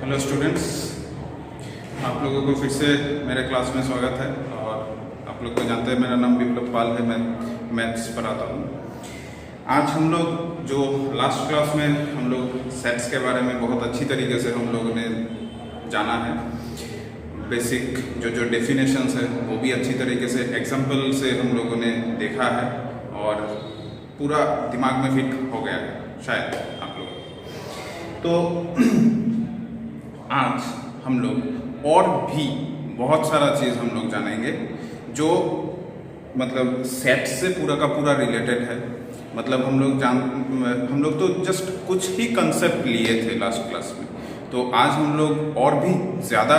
Hello students, आप लोगों को फिर से मेरे क्लास में स्वागत है। और आप लोग तो जानते हैं मेरा नाम विप्लव पाल है, मैं मैथ्स पढ़ाता हूँ। आज हम लोग जो लास्ट क्लास में हम लोग सेट्स के बारे में बहुत अच्छी तरीके से हम लोगों ने जाना है। बेसिक जो डेफिनेशंस है वो भी अच्छी तरीके से एग्जाम्पल से हम लोगों ने देखा है और पूरा दिमाग में फिट हो गया है शायद आप लोग। तो आज हम लोग और भी बहुत सारा चीज़ हम लोग जानेंगे जो मतलब सेट से पूरा का पूरा रिलेटेड है। मतलब हम लोग तो जस्ट कुछ ही कंसेप्ट लिए थे लास्ट क्लास में, तो आज हम लोग और भी ज़्यादा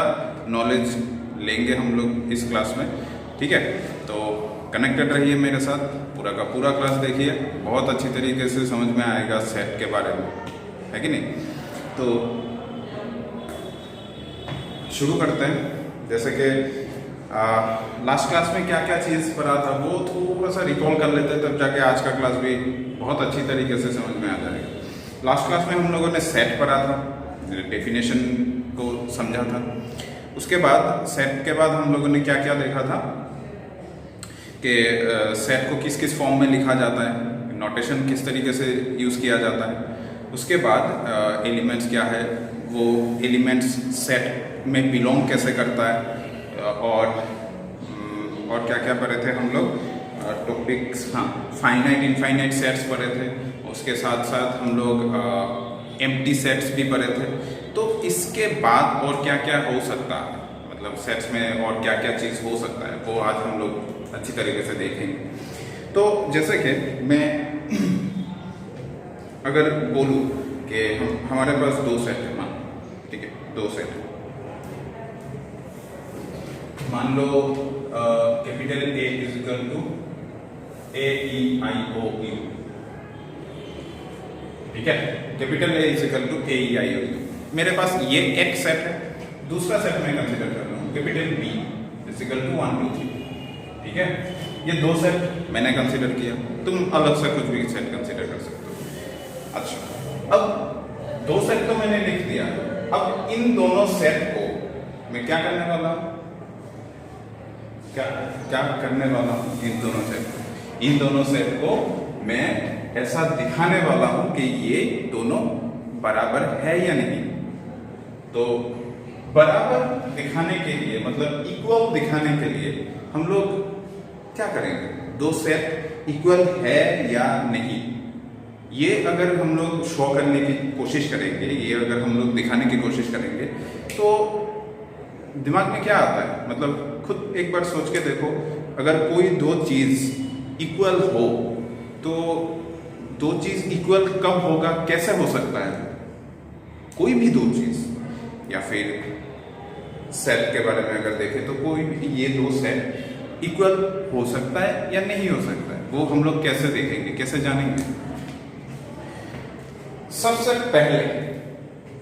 नॉलेज लेंगे हम लोग इस क्लास में। ठीक है, तो कनेक्टेड रहिए मेरे साथ, पूरा का पूरा क्लास देखिए, बहुत अच्छी तरीके से समझ में आएगा सेट के बारे में, है कि नहीं। तो शुरू करते हैं। जैसे कि लास्ट क्लास में क्या क्या चीज़ पढ़ा था वो थोड़ा सा रिकॉल कर लेते हैं, तब जाके आज का क्लास भी बहुत अच्छी तरीके से समझ में आ जाएगा। लास्ट क्लास में हम लोगों ने सेट पढ़ा था, डेफिनेशन को समझा था। उसके बाद सेट के बाद हम लोगों ने क्या क्या देखा था कि सेट को किस किस फॉर्म में लिखा जाता है, नोटेशन किस तरीके से यूज़ किया जाता है। उसके बाद एलिमेंट्स क्या है, वो एलिमेंट्स सेट में बिलोंग कैसे करता है, और क्या क्या पढ़े थे हम लोग टॉपिक्स। हाँ, फाइनाइट इनफाइनाइट सेट्स पढ़े थे। उसके साथ साथ हम लोग एम्प्टी सेट्स भी पढ़े थे। तो इसके बाद और क्या क्या हो सकता है, मतलब सेट्स में और क्या क्या चीज़ हो सकता है, वो आज हम लोग अच्छी तरीके से देखेंगे। तो जैसे कि मैं अगर बोलूँ कि हमारे पास दो सेट है, ठीक है, दो सेट मान लो capital A is equal to A E I O U. ठीक है, capital A is equal to A E I O U. मेरे पास ये एक सेट है, दूसरा सेट मैं कंसीडर कर रहा हूँ capital B is equal to 1 2 3। ठीक है, ये दो सेट मैंने कंसीडर किया, तुम अलग से कुछ भी सेट कंसीडर कर सकते हो। अच्छा, अब दो सेट तो मैंने लिख दिया। अब इन दोनों सेट को मैं क्या करने वाला हूँ, क्या करने वाला हूँ, इन दोनों सेट को मैं ऐसा दिखाने वाला हूं कि ये दोनों बराबर है या नहीं। तो बराबर दिखाने के लिए, मतलब इक्वल दिखाने के लिए हम लोग क्या करेंगे, दो सेट इक्वल है या नहीं, ये अगर हम लोग शो करने की कोशिश करेंगे, ये अगर हम लोग दिखाने की कोशिश करेंगे, तो दिमाग में क्या आता है, मतलब खुद एक बार सोच के देखो। अगर कोई दो चीज इक्वल हो तो दो चीज इक्वल कब होगा, कैसे हो सकता है, कोई भी दो चीज, या फिर सेट के बारे में अगर देखें तो कोई भी ये दो सेट इक्वल हो सकता है या नहीं हो सकता है, वो हम लोग कैसे देखेंगे, कैसे जानेंगे। सबसे पहले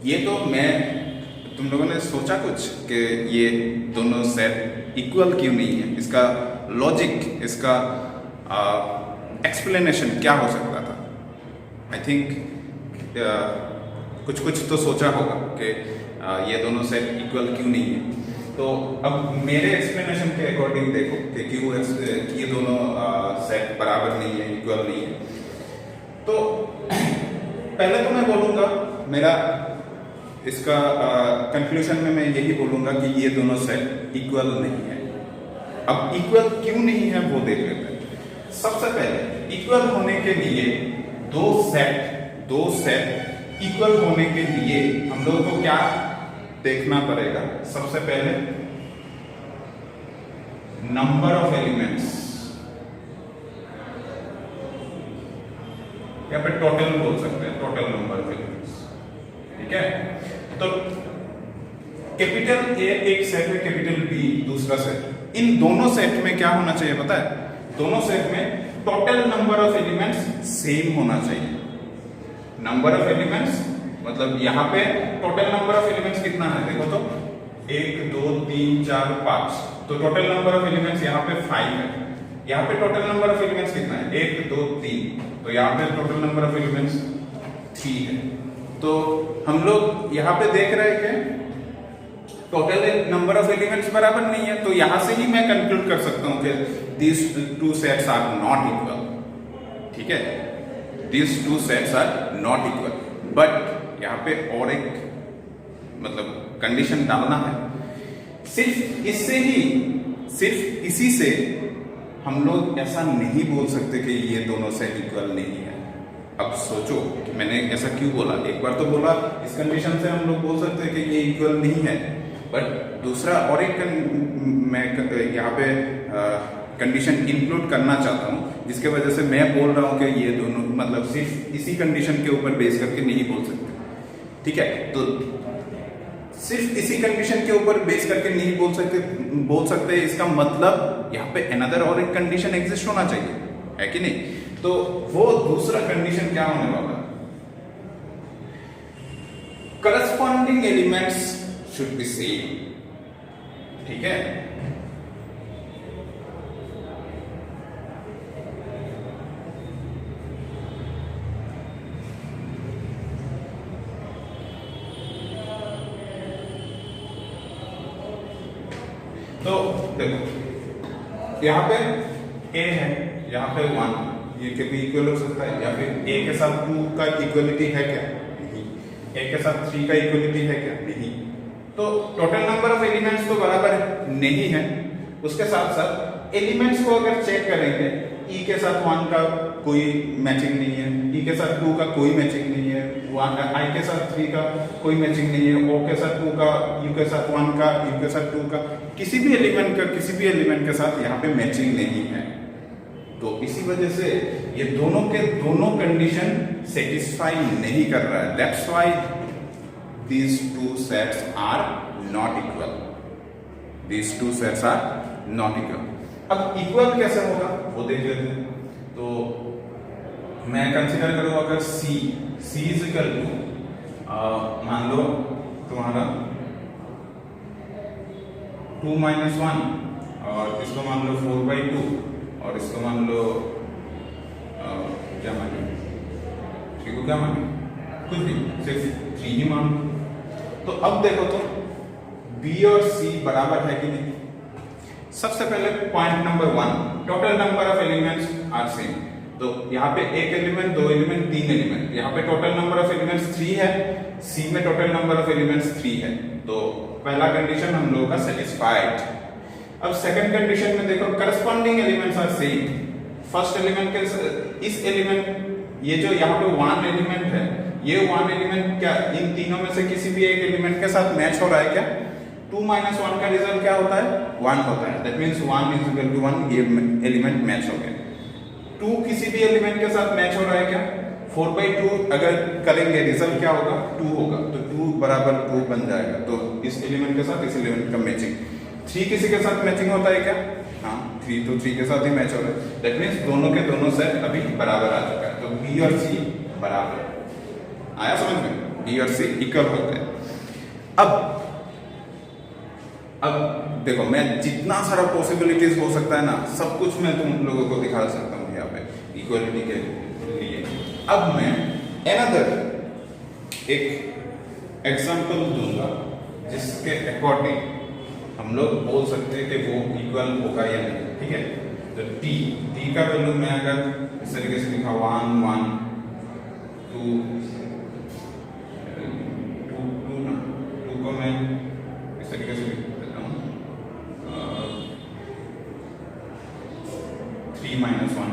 ये तो मैं तुम लोगों ने सोचा कुछ कि ये दोनों सेट इक्वल क्यों नहीं है, इसका लॉजिक, इसका एक्सप्लेनेशन क्या हो सकता था। आई थिंक कुछ तो सोचा होगा कि ये दोनों सेट इक्वल क्यों नहीं है। तो अब मेरे एक्सप्लेनेशन के अकॉर्डिंग देखो कि क्यों ये दोनों सेट बराबर नहीं है, इक्वल नहीं है। तो पहले तो मैं बोलूँगा, मेरा इसका कंक्लूजन में मैं यही बोलूंगा कि ये दोनों सेट इक्वल नहीं है। अब इक्वल क्यों नहीं है वो देख लेते हैं। सबसे पहले इक्वल होने के लिए दो सेट इक्वल होने के लिए हम लोगों को क्या देखना पड़ेगा, सबसे पहले नंबर ऑफ एलिमेंट्स, या फिर टोटल बोल सकते हैं, टोटल नंबर ऑफ एलिमेंट्स। ठीक है, तो कैपिटल ए एक सेट है, कैपिटल बी दूसरा सेट। इन दोनों सेट में क्या होना चाहिए पता है, दोनों सेट में total number of elements same होना चाहिए। नंबर ऑफ एलिमेंट्स मतलब यहाँ पे टोटल नंबर ऑफ एलिमेंट्स कितना है, देखो तो 1 2 3 4 5, तो टोटल नंबर ऑफ एलिमेंट्स यहाँ पे 5 है। यहाँ पे टोटल नंबर ऑफ एलिमेंट्स कितना है, 1 2 3, तो यहाँ पे टोटल नंबर ऑफ एलिमेंट्स 3 है। तो हम लोग यहाँ पे देख रहे हैं कि टोटल नंबर ऑफ एलिमेंट्स बराबर नहीं है, तो यहां से ही मैं कंक्लूड कर सकता हूं कि these two sets are not equal. ठीक है, these two sets are not equal. But यहाँ पे और एक मतलब कंडीशन डालना है। सिर्फ इससे ही, सिर्फ इसी से हम लोग ऐसा नहीं बोल सकते कि ये दोनों सेट इक्वल नहीं है। अब सोचो कि मैंने ऐसा क्यों बोला। एक बार तो बोला इस कंडीशन से हम लोग बोल सकते हैं कि ये इक्वल नहीं है, बट दूसरा और एक मैं यहाँ पे कंडीशन इंक्लूड करना चाहता हूँ, जिसके वजह से मैं बोल रहा हूँ कि ये दोनों मतलब सिर्फ इसी कंडीशन के ऊपर बेस करके नहीं बोल सकते। ठीक है, तो सिर्फ इसी कंडीशन के ऊपर बेस करके नहीं बोल सकते इसका मतलब यहाँ पे अनदर और एक कंडीशन एग्जिस्ट होना चाहिए, है कि नहीं? तो वो दूसरा कंडीशन क्या होने वाला है? Corresponding elements should be same. ठीक है, तो देखो यहाँ पे a है, यहाँ पे 1, ये कभी इक्वल हो सकता है, या फिर a के साथ 2 का इक्वलिटी है क्या? नहीं। a के साथ 3 का इक्वलिटी है क्या? नहीं। तो टोटल नंबर ऑफ एलिमेंट्स तो बराबर नहीं है। उसके साथ साथ एलिमेंट्स को अगर चेक करेंगे, e के साथ 1 का कोई मैचिंग नहीं है, e के साथ 2 का कोई मैचिंग नहीं है, i के साथ 3 का कोई मैचिंग नहीं है, o के साथ 2 का, u के साथ 1 का, u के साथ 2 का, किसी भी एलिमेंट के साथ यहाँ पे मैचिंग नहीं है। तो इसी वजह से ये दोनों के दोनों कंडीशन सेटिस्फाई नहीं कर रहा है। That's why these two sets are not equal. These two sets are not equal. अब इक्वल कैसे होगा वो देख लेते हैं। तो मैं कंसीडर करूँ अगर c इज इक्वल टू मान लो तुम्हारा 2 - 1 और इसको मान लो 4/2 और इसको मान लो क्या माने, 3 को क्या माने, कुछ भी, सिर्फ 3 ही मान लो। तो अब देखो तो b और c बराबर है कि नहीं। सबसे पहले point number 1, total number of elements are same. तो यहाँ पे एक एलिमेंट, 2 एलिमेंट, 3 एलिमेंट, यहाँ पे टोटल नंबर ऑफ एलिमेंट्स 3 है, c में टोटल नंबर ऑफ एलिमेंट्स 3 है। तो पहला कंडीशन हम लोगों का सेटिस्फाइड। अब सेकंड कंडीशन में देखो corresponding elements are same. First element के इस एलिमेंट, ये जो यहाँ पे 1 एलिमेंट है, ये 1 एलिमेंट क्या इन तीनों में से किसी भी एक एलिमेंट के साथ मैच हो रहा है क्या? 2 - 1 का रिजल्ट क्या होता है? 1 होता है। That means 1 is equal to 1, ये एलिमेंट मैच हो गया। 2 किसी भी एलिमेंट के साथ मैच हो रहा है क्या? 4/2 अगर करेंगे रिजल्ट क्या होगा? 2 होगा। तो 2 बराबर 2 बन जाएगा। तो इस एलिमेंट के साथ इस एलिमेंट का मैचिंग। 3 किसी के साथ मैचिंग होता है क्या? हाँ, 3 तो 3 के साथ ही मैच हो रहा है। दैट मींस दोनों के दोनों सेट अभी बराबर आ चुका है। तो b और c बराबर आया समझ में? b और c इक्वल होते हैं। अब देखो, मैं जितना सारा पॉसिबिलिटीज हो सकता है ना, सब कुछ मैं तुम लोगों को दिखा सकता हूँ यहाँ पे इक्वलिटी के लिए। अब मैं अनदर एक एग्जांपल दूंगा जिसके अकॉर्डिंग हम लोग बोल सकते हैं कि वो इक्वल होगा या नहीं। ठीक है, तो t का वैल्यू मैं अगर इस तरीके से लिखा 1 1 2 2 को मैं इस तरीके से लिख देता हूँ 3 - 1।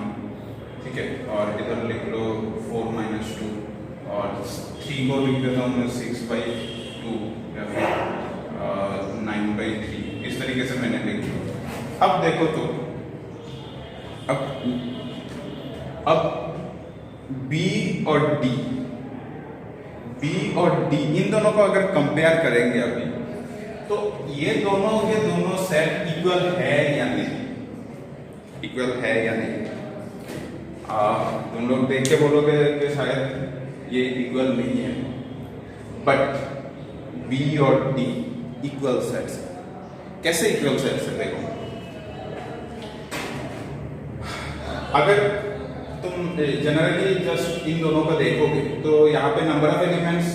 ठीक है, और इधर लिख लो 4 - 2 और 3 को लिख देता हूँ मैं 6/2 या फिर 9/3। इस तरीके से मैंने लिख दिया। अब देखो तो अब B और D इन दोनों को अगर कंपेयर करेंगे अभी, तो ये दोनों सेट इक्वल है या नहीं? इक्वल है या नहीं? तुम लोग देख के बोलोगे कि शायद ये इक्वल नहीं है, बट B और D इक्वल सेट्स है। कैसे इक्वल सेट्स है? देखो, अगर तुम जनरली जस्ट इन दोनों को देखोगे तो यहाँ पे नंबर ऑफ एलिमेंट्स,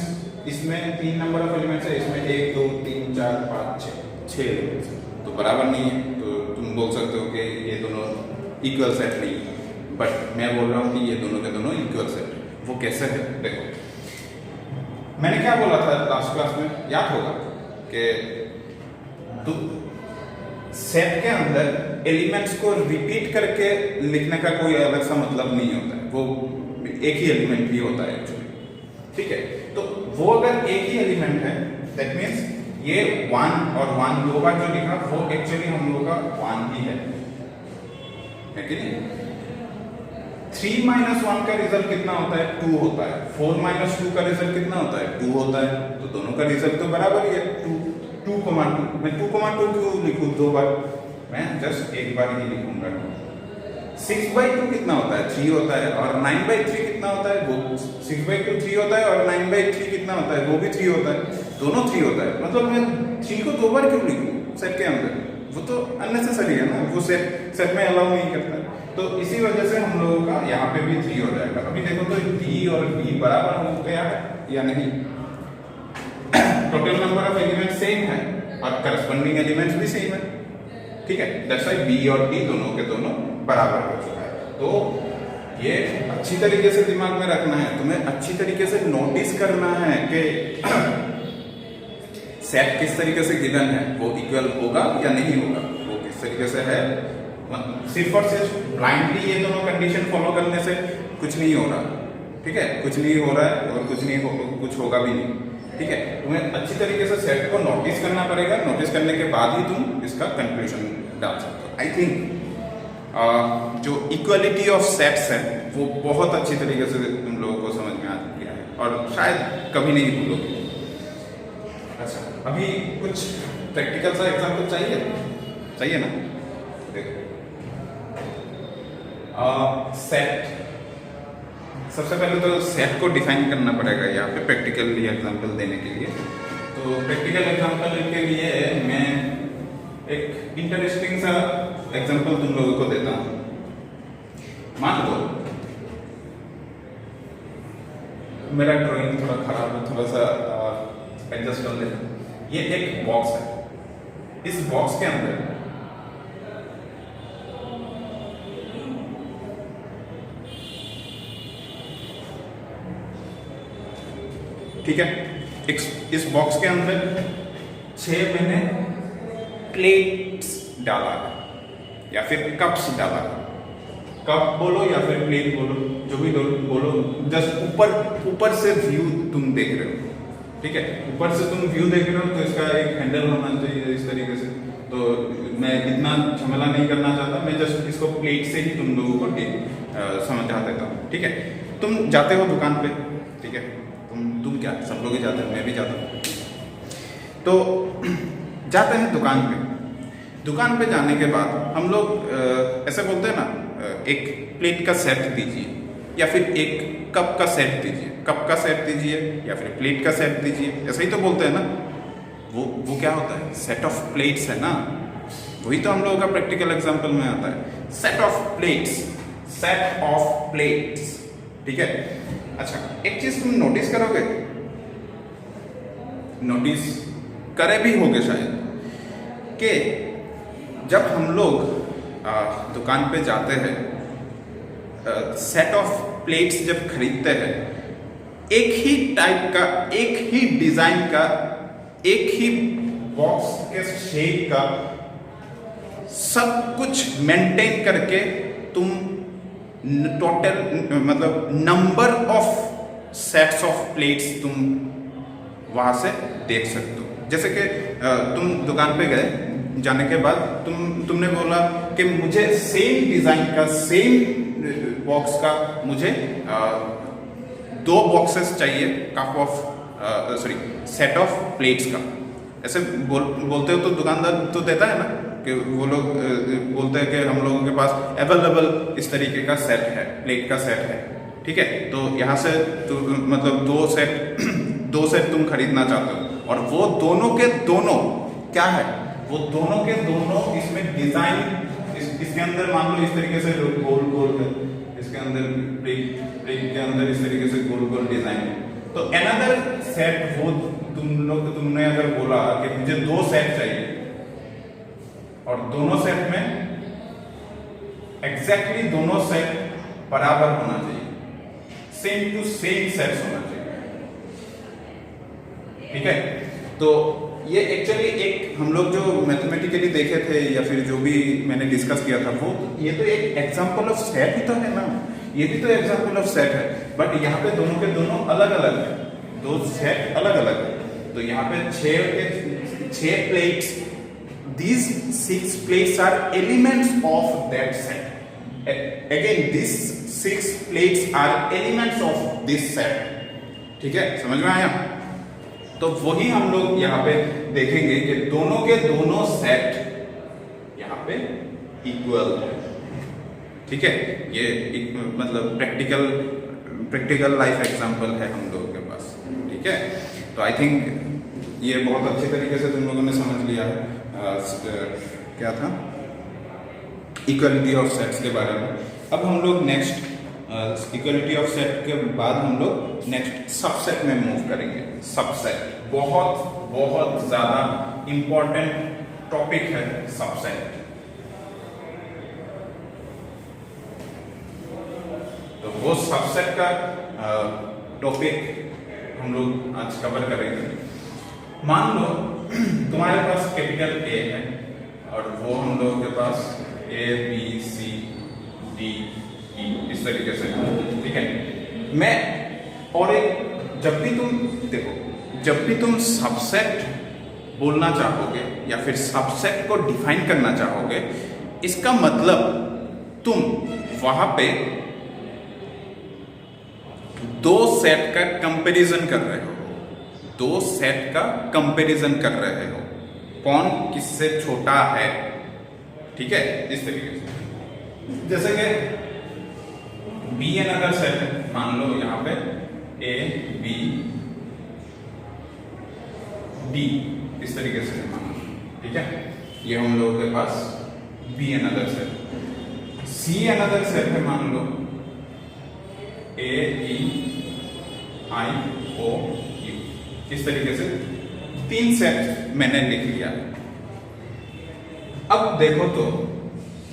इसमें 3 नंबर ऑफ एलिमेंट्स है, इसमें 1 2 3 4 5 6 एलिमेंट्स, तो बराबर नहीं है। तो तुम बोल सकते हो कि ये दोनों इक्वल सेट नहीं है, बट मैं बोल रहा हूँ कि ये दोनों के दोनों इक्वल सेट है। वो कैसे है देखो, मैंने क्या बोला था लास्ट क्लास में, याद होगा कि सेट के अंदर एलिमेंट्स को रिपीट करके लिखने का कोई अलग सा मतलब नहीं होता है, वो एक ही एलिमेंट ही होता है एक्चुअली, ठीक है। तो वो अगर एक ही एलिमेंट है, दैट मीन्स ये 1 और 1 दो बार जो लिखा वो एक्चुअली हम लोग का 1 ही है कि नहीं। 3 - 1 का रिजल्ट कितना होता है, 2 होता है। 4 - 2 का रिजल्ट कितना होता है, 2 होता है। तो दोनों का रिजल्ट तो बराबर ही है, 2 2, 2। मैं 2, 2 क्यों लिखूं 2 बार, मैं जस्ट एक बार ही लिखूंगा। 6/2 कितना होता है, 3 होता है। और 9/3 कितना होता है, वो 6/2 3 होता है। और 9/3 कितना होता है, वो भी 3 होता है। दोनों 3 होता है। मतलब मैं 3 को 2 बार क्यों लिखूं सेट के अंदर, वो तो अननेसेसरी है ना, वो सेट में अलाउ नहीं करता। तो इसी वजह से हम लोगों का यहाँ पे भी 3 हो जाएगा। अभी देखो तो D और B बराबर हो गया है या नहीं, total number of element same है और करस्पॉन्डिंग एलिमेंट्स भी सेम है, ठीक है। दैट्स व्हाई B और D दोनों के दोनों बराबर हो चुका है। तो ये अच्छी तरीके से दिमाग में रखना है, तुम्हें अच्छी तरीके से नोटिस करना है कि सेट किस तरीके से गिवन है, वो इक्वल होगा या नहीं होगा, वो किस तरीके से है। सिर्फ और सिर्फ ब्लाइंडली ये दोनों कंडीशन फॉलो करने से कुछ नहीं हो रहा, ठीक है। कुछ नहीं हो रहा है और कुछ होगा भी नहीं, ठीक है। तुम्हें अच्छी तरीके से सेट को नोटिस करना पड़ेगा। नोटिस करने के बाद ही तुम इसका कंक्लूजन डाल सकते हो। आई थिंक जो इक्वलिटी ऑफ सेट्स है वो बहुत अच्छी तरीके से तुम लोगों को समझ में आ गया है और शायद कभी नहीं भूलोगे। अच्छा, अभी कुछ प्रैक्टिकल सा एग्जाम्पल चाहिए ना। देखो सेट, सबसे पहले तो सेट को डिफाइन करना पड़ेगा यहाँ पे प्रैक्टिकली एग्जांपल देने के लिए। तो प्रैक्टिकल एग्जांपल के लिए मैं एक इंटरेस्टिंग सा एग्जांपल तुम लोगों को देता हूँ। मान लो मेरा ड्राइंग थोड़ा खराब है, थोड़ा सा एडजस्ट कर लेते। ये एक बॉक्स है, इस बॉक्स के अंदर ठीक है, इस बॉक्स के अंदर 6 मैंने प्लेट्स डाला है या फिर कप्स डाला है। कप बोलो या फिर प्लेट बोलो, जो भी बोलो, जस्ट ऊपर से व्यू तुम देख रहे हो, ठीक है। ऊपर से तुम व्यू देख रहे हो तो इसका एक हैंडल होना चाहिए इस तरीके से। तो मैं इतना झमेला नहीं करना चाहता, मैं जस्ट इसको प्लेट से ही तुम लोगों को समझा देता हूँ, ठीक है। तुम जाते हो दुकान पे, ठीक है, तुम क्या, सब लोग ही जाते हैं, मैं भी जाता हूँ। तो जाते हैं दुकान पे जाने के बाद हम लोग ऐसे बोलते हैं ना, एक प्लेट का सेट दीजिए या फिर एक कप का सेट दीजिए, या फिर प्लेट का सेट दीजिए, ऐसे ही तो बोलते हैं ना। वो क्या होता है, सेट ऑफ प्लेट्स है ना। वही तो हम लोगों का प्रैक्टिकल एग्जांपल में आता है, सेट ऑफ प्लेट्स, ठीक है। अच्छा, एक चीज तुम नोटिस करोगे, नोटिस करे भी होगे शायद, कि जब हम लोग दुकान पे जाते हैं, सेट ऑफ प्लेट्स जब खरीदते हैं, एक ही टाइप का, एक ही डिजाइन का, एक ही बॉक्स के शेप का, सब कुछ मेंटेन करके तुम टोटल मतलब number of sets of plates तुम वहां से देख सकते हो। जैसे कि तुम दुकान पे गए, जाने के बाद तुमने बोला कि मुझे सेम डिजाइन का, सेम बॉक्स का मुझे 2 बॉक्सेस चाहिए, सेट ऑफ प्लेट्स का। ऐसे बोलते हो तो दुकानदार तो देता है ना, कि वो लोग बोलते हैं कि हम लोगों के पास अवेलेबल इस तरीके का सेट है, प्लेट का सेट है, ठीक है। तो यहाँ से तो मतलब 2 सेट तुम खरीदना चाहते हो, और वो दोनों के दोनों क्या है, वो दोनों के दोनों इसमें डिजाइन, इसके अंदर मान लो इस तरीके से गोल है, इसके इसके अंदर ब्रिक के अंदर इस तरीके से गोल गोल डिजाइन है। तो अनदर सेट वो तुमने अगर बोला कि मुझे 2 सेट चाहिए और दोनों सेट में एग्जैक्टली दोनों सेट बराबर होना चाहिए, सेम टू सेम सेट्स होना चाहिए, ठीक है। तो ये एक्चुअली एक हम लोग जो मैथमेटिकली देखे थे या फिर जो भी मैंने डिस्कस किया था वो ये तो एक एग्जांपल ऑफ सेट ही तो है ना, ये भी तो एग्जांपल ऑफ सेट है, बट यहाँ पे दोनों के दोनों अलग अलग है, 2 सेट अलग अलग है। तो यहाँ पे 6 plates, these 6 plates are elements of that set. Again, these 6 plates are elements of this set. ठीक है, समझ में आया? तो वही हम लोग यहाँ पे देखेंगे कि दोनों के दोनों सेट यहाँ पे इक्वल है, ठीक है। ये एक मतलब प्रैक्टिकल लाइफ एग्जांपल है हम लोगों के पास, ठीक है। तो आई थिंक ये बहुत अच्छे तरीके से तुम लोगों ने समझ लिया है क्या था इक्वलिटी ऑफ सेट्स के बारे में। अब हम लोग नेक्स्ट इक्वलिटी ऑफ सेट के बाद हम लोग नेक्स्ट सबसेट में मूव करेंगे। सबसेट बहुत ज्यादा इंपॉर्टेंट टॉपिक है सबसेट। तो वो सबसेट का टॉपिक हम लोग आज कवर करेंगे। मान लो तुम्हारे पास कैपिटल ए है और वो हम लोगों के पास A B C D E इस तरीके से, ठीक है। मैं और एक जब भी तुम सबसेट बोलना चाहोगे या फिर सबसेट को डिफाइन करना चाहोगे, इसका मतलब तुम वहां पे 2 सेट का कंपैरिजन कर रहे हो, 2 सेट का कंपैरिजन कर रहे हो, कौन किससे छोटा है, ठीक है। इस तरीके से जैसे कि बी एन अगर सेट है, मान लो यहाँ पे ए बी डी इस तरीके से मान लो, ठीक है। ये हम लोगों के पास B another set. C another set है, मान लो ए ई आई ओ यू, इस तरीके से 3 सेट मैंने लिख लिया। अब देखो तो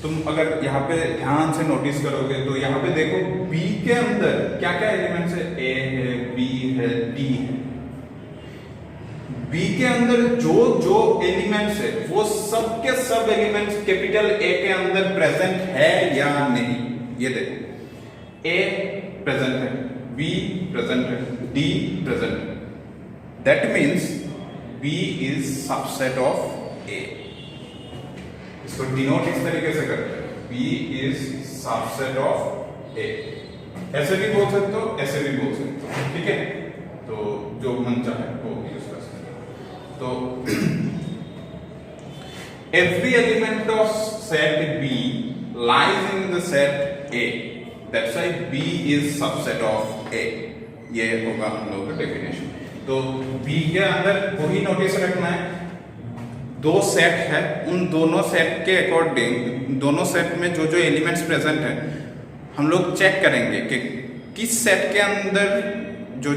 तुम अगर यहाँ पे ध्यान से नोटिस करोगे तो यहाँ पे देखो बी के अंदर क्या क्या एलिमेंट्स है, ए है, बी है, डी है। बी के अंदर जो एलिमेंट्स है वो सब के सब एलिमेंट्स कैपिटल ए के अंदर प्रेजेंट है या नहीं, ये देखो। ए प्रेजेंट है, बी प्रेजेंट है, डी प्रेजेंट है, that means B is subset of A. इसको डिनोट इस तरीके से करते हैं, B is subset of A. ऐसे भी बोल सकते हो, ऐसे भी बोल सकते हो, ठीक है। तो जो मन चाहे वो यूज कर सकते हो। तो every element of set B lies in the set A, that's why B is subset of A। ये होगा हम लोगों का डेफिनेशन। तो B के अंदर वही नोटिस रखना है, 2 सेट है, उन दोनों सेट के अकॉर्डिंग दोनों सेट में जो एलिमेंट्स प्रेजेंट है हम लोग चेक करेंगे कि किस सेट के अंदर जो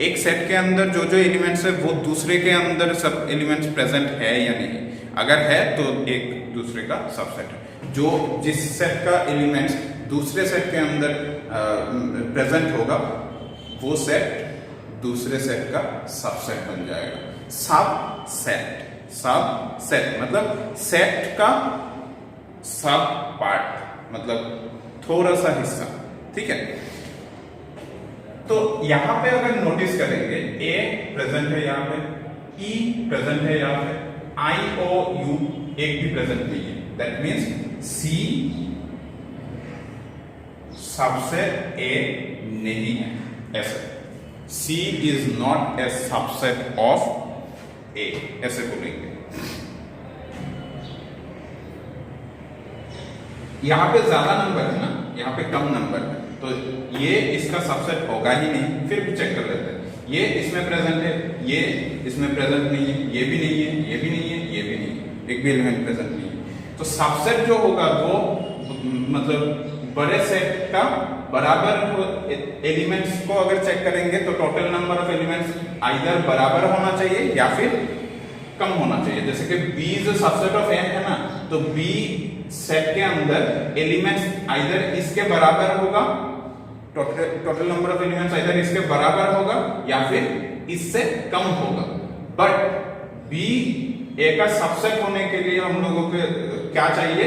एक सेट के अंदर जो एलिमेंट्स है वो दूसरे के अंदर सब एलिमेंट्स प्रेजेंट है या नहीं। अगर है तो एक दूसरे का सबसेट है। जो जिस सेट का एलिमेंट्स दूसरे सेट के अंदर प्रेजेंट होगा वो सेट दूसरे सेट का सबसेट बन जाएगा। सबसेट मतलब सेट का सब पार्ट, मतलब थोड़ा सा हिस्सा, ठीक है। तो यहां पे अगर नोटिस करेंगे ए प्रेजेंट है यहाँ पे, ई प्रेजेंट है यहाँ पे, आई ओ यू एक भी प्रेजेंट नहीं है, that means C subset A नहीं है। ऐसे C is not a subset of A, ऐसे बोलेंगे। यहां पे ज्यादा नंबर है ना, यहाँ पे कम नंबर है, तो ये इसका सबसेट होगा ही नहीं। फिर भी चेक कर लेते हैं, ये इसमें प्रेजेंट है, ये इसमें प्रेजेंट नहीं है, ये भी नहीं है, ये भी नहीं है, ये भी नहीं है, एक भी एलिमेंट प्रेजेंट नहीं है। तो सबसेट जो होगा वो मतलब बड़े सेट का बराबर एलिमेंट्स को अगर चेक करेंगे तो total number of elements either बराबर होना चाहिए या फिर कम होना चाहिए। जैसे कि B is a subset of n है ना, तो B सेट के अंदर एलिमेंट्स आइदर इसके बराबर होगा, total number of elements either इसके बराबर होगा या फिर इससे कम होगा। बट B A का सबसेट होने के लिए हम लोगों को क्या चाहिए,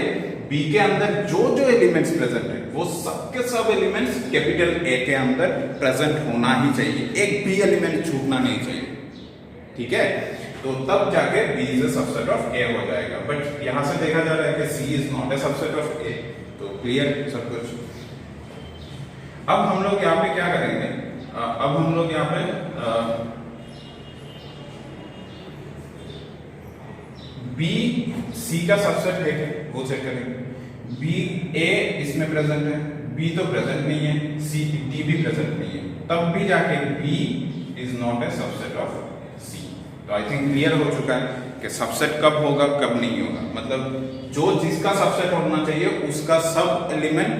B के अंदर जो जो एलिमेंट्स प्रेजेंट है वो सबके सब एलिमेंट्स कैपिटल A के अंदर प्रेजेंट होना ही चाहिए, एक भी एलिमेंट छूटना नहीं चाहिए। ठीक है, तो तब जाके B is a subset of A हो जाएगा। बट यहां से देखा जा रहा है कि C is not a subset of A। तो क्लियर सब कुछ। अब हम लोग यहाँ पे क्या करेंगे, अब हम लोग यहाँ पे B C का सबसेट है क्या वो चेक करेंगे। B A इसमें प्रेजेंट है, B तो प्रेजेंट नहीं है, C D भी प्रेजेंट नहीं है, तब भी जाके B is not a subset of C। तो आई थिंक क्लियर हो चुका है कि सबसेट कब होगा कब नहीं होगा, मतलब जो जिसका सबसेट होना चाहिए उसका सब एलिमेंट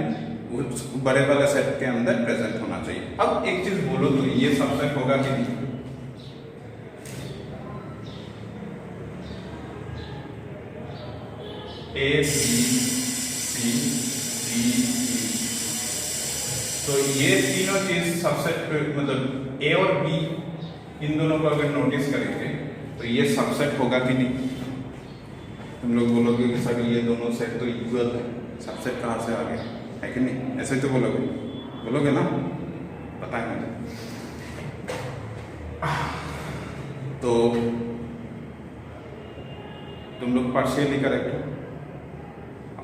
उस बड़े वाले सेट के अंदर प्रेजेंट होना चाहिए। अब एक चीज बोलो तो ये सबसेट होगा कि नहीं? A B C D E, तो ये तीनों चीज सबसेट मतलब A और B इन दोनों को अगर नोटिस करेंगे तो ये सबसेट होगा कि नहीं? तुम लोग बोलोगे कि सर ये दोनों सेट तो इक्वल है, सबसेट कहाँ से आ गया, है कि नहीं? ऐसे तो बोलोगे ना, पता है मुझे। तो तुम लोग पार्शियली करेक्ट हो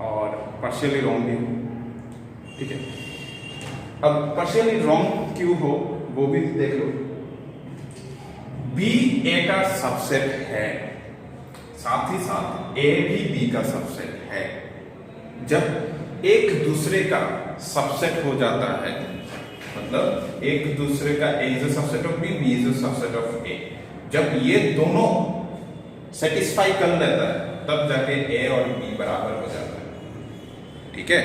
और पार्शियली रॉन्ग भी हो। ठीक है, अब पार्शियली रॉन्ग क्यों हो वो भी देख लो। B A का सबसेट है, साथ ही साथ A भी B का सबसेट है। जब एक दूसरे का सबसेट हो जाता है, मतलब एक दूसरे का A is a subset of B, B is a subset of A, जब ये दोनों सेटिस्फाई कर लेता है तब जाके A और B बराबर हो जाता है। ठीक है,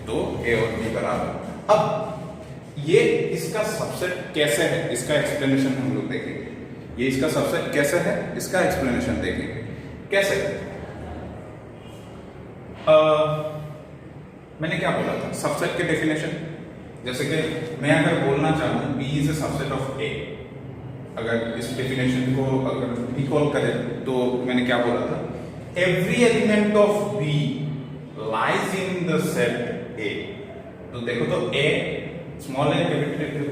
तो A और B बराबर। अब ये इसका सबसेट कैसे है इसका एक्सप्लेनेशन हम लोग देखेंगे। ये इसका सबसेट कैसे है इसका एक्सप्लेनेशन देखेंगे। कैसे? मैंने क्या बोला था सबसेट के डेफिनेशन, जैसे कि मैं अगर बोलना चाहूँ B is a subset of A, अगर इस डेफिनेशन को अगर रिकॉल करें तो मैंने क्या बोला था, every element of B lies in the set A। तो देखो तो A small A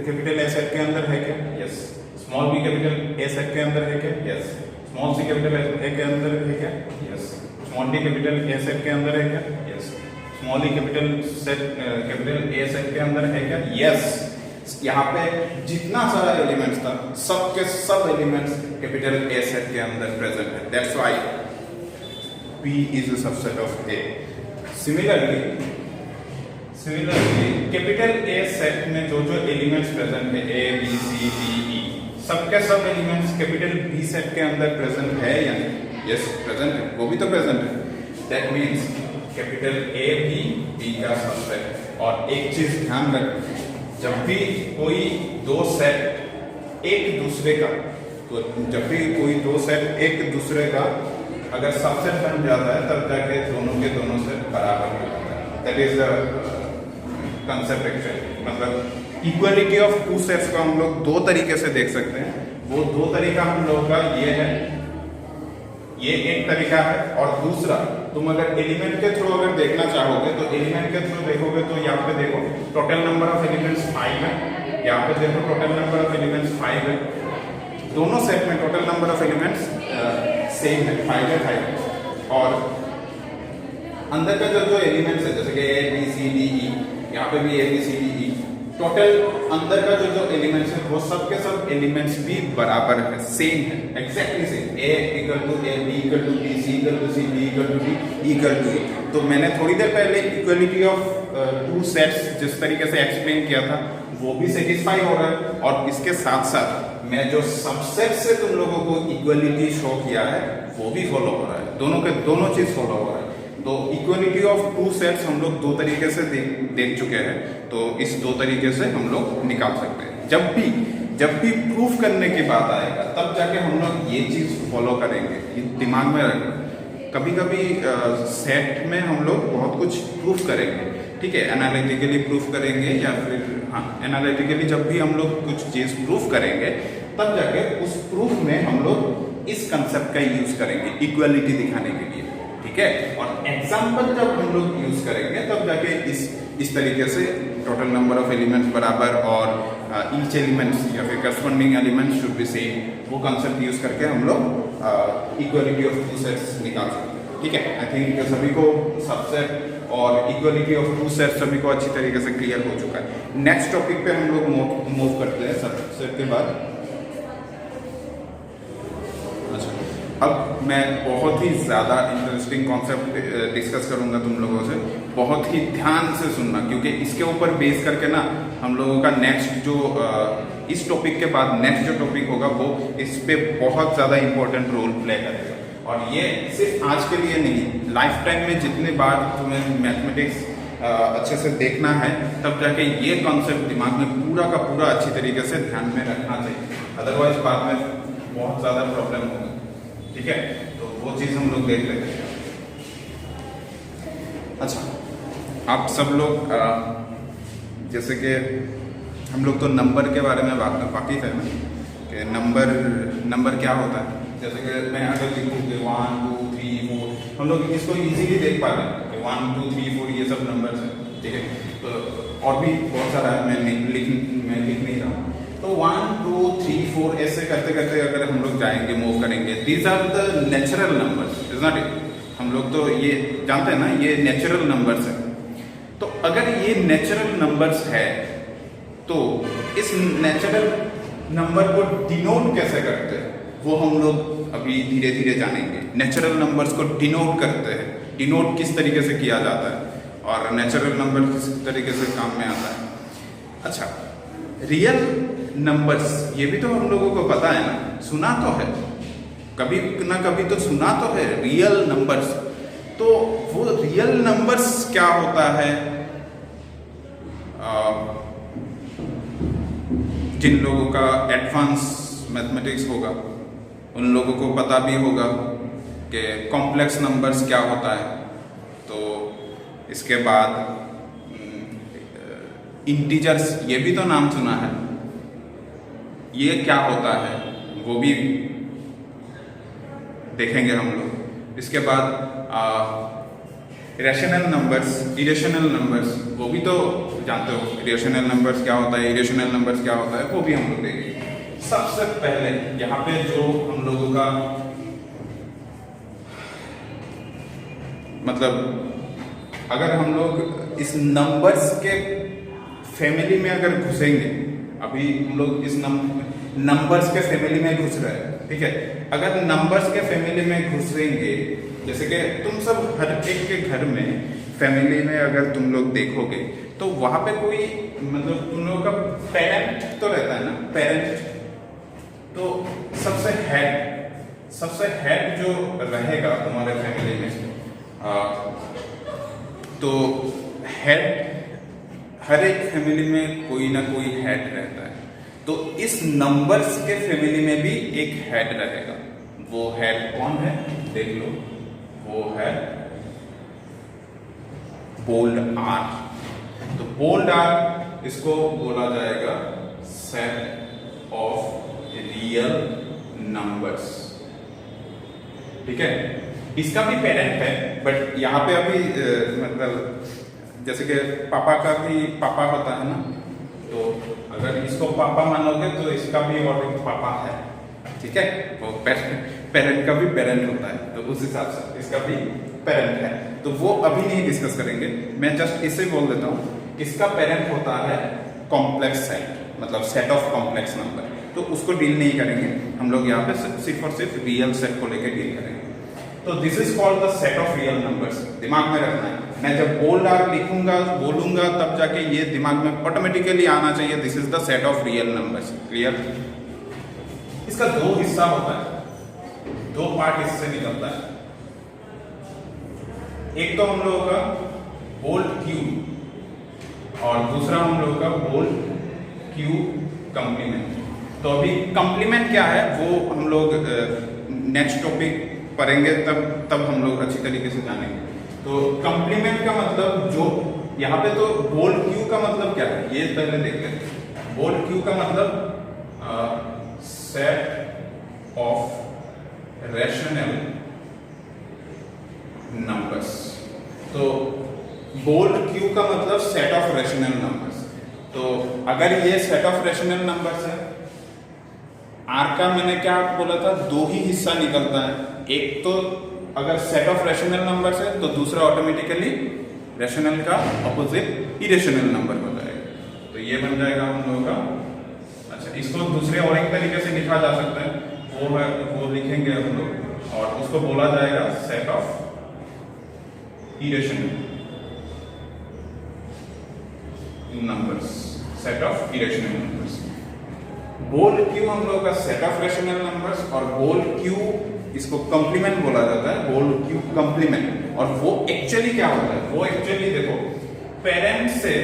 capital A set के अंदर है क्या? Yes. Small b capital A set के अंदर है क्या? Yes. Small c capital A के अंदर है क्या? Yes. Small d capital A set के अंदर है क्या? Yes. Small e capital A set के अंदर है क्या? यस। यहाँ पे जितना सारा एलिमेंट्स था सबके सब एलिमेंट्स कैपिटल A सेट के अंदर प्रेजेंट है। That's why B is a subset of A। Similarly capital A set में जो जो एलिमेंट्स प्रेजेंट है A B C D E, सबके सब एलिमेंट्स कैपिटल B सेट के अंदर प्रेजेंट है या नहीं? यस प्रेजेंट है, वो भी तो प्रेजेंट है। दैट मींस कैपिटल A भी B का सबसेट है। और एक चीज ध्यान रखना, जब भी कोई दो सेट एक दूसरे का, तो जब भी कोई दो सेट एक दूसरे का अगर सबसेट बन जाता है तब जाके दोनों के दोनों सेट बराबर हो जाता है। That is the concept actually. मतलब इक्वलिटी ऑफ टू सेट्स को हम लोग दो तरीके से देख सकते हैं। वो दो तरीका हम लोग का ये है, ये एक तरीका है, और दूसरा तुम अगर एलिमेंट के थ्रू अगर देखना चाहोगे तो एलिमेंट के थ्रू देखोगे तो यहाँ पे देखो टोटल नंबर ऑफ एलिमेंट्स 5 है, यहाँ पे देखो टोटल नंबर ऑफ एलिमेंट्स 5 है। दोनों सेट में total number of elements same है, 5 है 5 है। और अंदर का जो एलिमेंट्स है जैसे कि A B C D E, यहाँ पे भी A B C D E, total अंदर का जो एलिमेंट्स है वो सब के सब एलिमेंट्स भी बराबर है, सेम है, exactly same. A equal to A, B equal to B, C equal to C, D equal to D, E equal to E। तो मैंने थोड़ी देर पहले इक्वलिटी ऑफ टू सेट्स जिस तरीके से एक्सप्लेन किया था वो भी सेटिस्फाई हो रहा है, और इसके साथ साथ मैं जो सबसेट से तुम लोगों को इक्वलिटी शो किया है वो भी फॉलो हो रहा है। दोनों के दोनों चीज फॉलो हो रहा है। तो इक्वलिटी ऑफ टू सेट्स हम लोग दो तरीके से देख चुके हैं, तो इस दो तरीके से हम लोग निकाल सकते हैं। जब भी प्रूफ करने की बात आएगा तब जाके हम लोग ये चीज़ फॉलो करेंगे, ये दिमाग में रखना। कभी कभी सेट में हम लोग बहुत कुछ प्रूफ करेंगे, ठीक है, एनालिटिकली प्रूफ करेंगे, या फिर हाँ एनालिटिकली जब भी हम लोग कुछ चीज़ प्रूफ करेंगे तब जाके उस प्रूफ में हम लोग इस कंसेप्ट का यूज करेंगे इक्वलिटी दिखाने के लिए, ठीक है। और एग्जाम्पल जब हम लोग यूज करेंगे तब जाके इस तरीके से टोटल नंबर ऑफ एलिमेंट्स बराबर और ईच एलिमेंट्स या फिर corresponding elements should be same, वो कंसेप्ट यूज करके हम लोग इक्वलिटी ऑफ टू सेट्स निकाल सकते हैं, ठीक है। आई थिंक सभी को सबसेट और इक्वलिटी ऑफ टू सेट्स सभी को अच्छी तरीके से क्लियर हो चुका है। नेक्स्ट टॉपिक पे हम लोग मूव करते हैं सबसेट के बाद। अब मैं बहुत ही ज़्यादा इंटरेस्टिंग कॉन्सेप्ट डिस्कस करूंगा तुम लोगों से, बहुत ही ध्यान से सुनना, क्योंकि इसके ऊपर बेस करके ना हम लोगों का नेक्स्ट जो इस टॉपिक के बाद नेक्स्ट जो टॉपिक होगा वो इस पे बहुत ज़्यादा इंपॉर्टेंट रोल प्ले करेगा। और ये सिर्फ आज के लिए नहीं, लाइफ टाइम में जितने बार तुम्हें मैथमेटिक्स अच्छे से देखना है तब जाके ये कॉन्सेप्ट दिमाग में पूरा का पूरा अच्छी तरीके से ध्यान में रखना चाहिए, अदरवाइज बाद में बहुत ज़्यादा प्रॉब्लम होगी, ठीक है। तो वो चीज़ हम लोग देख लेते हैं। अच्छा, आप सब लोग जैसे कि हम लोग तो नंबर के बारे में वाकिफ है ना, कि नंबर क्या होता है। जैसे कि मैं अगर लिखूँ कि 1 2 3 4, हम लोग इसको इजीली देख पा रहे हैं कि 1 2 3 4 ये सब नंबर्स हैं, ठीक है। तो और भी बहुत सारा है, मैं लिख नहीं रहा हूँ। तो 1 2 3 4 ऐसे करते करते अगर हम लोग जाएंगे, मूव करेंगे, these are the natural numbers, is not it. हम लोग तो ये जानते हैं ना, ये नेचुरल नंबर्स है। तो अगर ये नेचुरल नंबर्स है तो इस नेचुरल नंबर को डिनोट कैसे करते हैं वो हम लोग अभी धीरे धीरे जानेंगे। नेचुरल नंबर्स को डिनोट करते हैं, डिनोट किस तरीके से किया जाता है और नेचुरल नंबर किस तरीके से काम में आता है। अच्छा, रियल नंबर्स ये भी तो हम लोगों को पता है ना, सुना तो है, कभी ना कभी तो सुना तो है रियल नंबर्स। तो वो रियल नंबर्स क्या होता है, जिन लोगों का एडवांस मैथमेटिक्स होगा उन लोगों को पता भी होगा कि कॉम्प्लेक्स नंबर्स क्या होता है। तो इसके बाद इंटीजर्स, ये भी तो नाम सुना है, ये क्या होता है वो भी देखेंगे हम लोग। इसके बाद रेशनल नंबर्स, इरेशनल नंबर्स, वो भी तो जानते हो, रेशनल नंबर्स क्या होता है, इरेशनल नंबर्स क्या होता है, वो भी हम लोग देखेंगे। सबसे पहले यहाँ पे जो हम लोगों का मतलब अगर हम लोग इस नंबर्स के फैमिली में अगर घुसेंगे, अभी हम लोग इस नंबर्स के फैमिली में घुस रहे हैं, ठीक है। अगर नंबर्स के फैमिली में घुसेंगे, जैसे कि तुम सब हर एक के घर में फैमिली में अगर तुम लोग देखोगे तो वहां पे कोई मतलब तुम लोगों का पेरेंट तो रहता है ना, पेरेंट। तो सबसे हेड जो रहेगा तुम्हारे फैमिली में, तो हेड, हर एक फैमिली में कोई ना कोई हेड रहता है। तो इस नंबर्स के फैमिली में भी एक हेड रहेगा। वो हेड कौन है देख लो, वो है बोल्ड आर। तो बोल्ड आर इसको बोला जाएगा सेट ऑफ रियल नंबर्स, ठीक है। इसका भी पेरेंट है, बट यहाँ पे अभी मतलब जैसे कि पापा का भी पापा होता है ना, तो अगर इसको पापा मानोगे तो इसका भी और एक पापा है, ठीक है। वो पेरेंट का भी पेरेंट होता है, तो उस हिसाब से इसका भी पेरेंट है। तो वो अभी नहीं डिस्कस करेंगे, मैं जस्ट इसे बोल देता हूँ। इसका पेरेंट होता है कॉम्प्लेक्स सेट, मतलब सेट ऑफ कॉम्प्लेक्स नंबर, तो उसको डील नहीं करेंगे हम लोग यहाँ पे, सिर्फ और सिर्फ रियल सेट को लेकर डील करेंगे। तो this is called the set of real numbers, दिमाग में रखना है। मैं जब बोल्ड आर लिखूंगा, बोलूंगा, तब जाके ये दिमाग में ऑटोमेटिकली आना चाहिए, this is the set of real numbers. Clear? इसका दो हिस्सा होता है, दो पार्ट इससे निकलता है। एक तो हम लोगों का बोल्ड क्यू और दूसरा हम लोगों का बोल्ड क्यू कंप्लीमेंट। तो अभी कंप्लीमेंट क्या है वो हम लोग नेक्स्ट टॉपिक पढ़ेंगे, तब हम लोग अच्छी तरीके से जानेंगे। तो कंप्लीमेंट का मतलब जो यहाँ पे तो बोल्ड क्यू का मतलब क्या है ये पहले देख लेते हैं। बोल्ड क्यू का मतलब सेट ऑफ रैशनल नंबर्स। तो बोल्ड क्यू का मतलब सेट ऑफ रैशनल नंबर्स। तो अगर ये सेट ऑफ रैशनल नंबर्स है, आर का मैंने क्या बोला था, दो ही हिस्सा निकलता है। एक तो अगर सेट ऑफ रैशनल नंबर्स है तो दूसरा ऑटोमेटिकली रैशनल का ऑपोजिट इरेशनल नंबर हो जाएगा। तो ये बन जाएगा हम लोगों का। अच्छा, इसको दूसरे और एक तरीके से लिखा जा सकता है, वो लिखेंगे हम लोग, और उसको बोला जाएगा set of irrational numbers. Set of irrational numbers. Bold Q हम लोगों का सेट ऑफ रैशनल नंबर्स, और बोल्ड क्यू इसको कंप्लीमेंट बोला जाता है, बोल्ड क्यू कंप्लीमेंट। और वो एक्चुअली क्या होता है, वो एक्चुअली देखो, पेरेंट से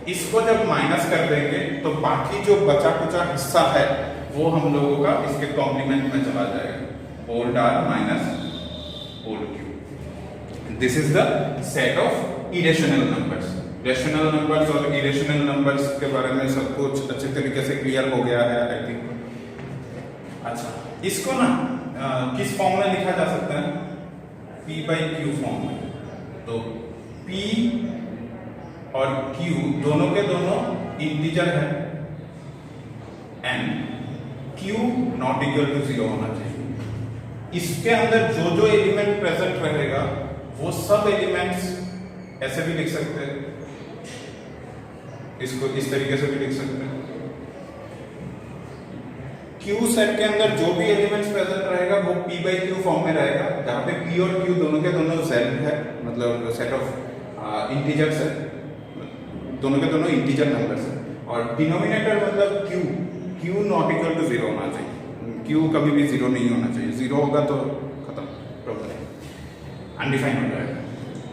इसको जब माइनस कर देंगे तो बाकी जो बचा कुचा हिस्सा है वो हम लोगों का इसके कॉम्प्लीमेंट में चला जाएगा। Bold R minus bold Q, this is the set of irrational numbers. Rational numbers और इरेशनल नंबर्स के बारे में सब कुछ अच्छे तरीके से क्लियर हो गया है आई थिंक। अच्छा, इसको ना किस फॉर्म में लिखा जा सकता है, P बाई क्यू फॉर्म में। तो P और Q दोनों के दोनों इंटीजर है, and Q not equal to 0 होना चाहिए। इसके अंदर जो जो एलिमेंट प्रेजेंट रहेगा वो सब एलिमेंट्स ऐसे भी लिख सकते हैं, इसको इस तरीके से भी लिख सकते हैं। Q सेट के अंदर जो भी एलिमेंट्स प्रेजेंट रहेगा वो P बाई क्यू फॉर्म में रहेगा, जहां पे P और Q दोनों के दोनों सेट है, मतलब सेट ऑफ इंटीजर्स है, दोनों के दोनों इंटीजर नंबर्स है। और डिनोमिनेटर मतलब Q नॉट इक्वल टू 0 होना चाहिए। Q कभी भी 0 नहीं होना चाहिए, 0 होगा तो खत्म, प्रॉब्लम अनडिफाइंड हो जाएगा।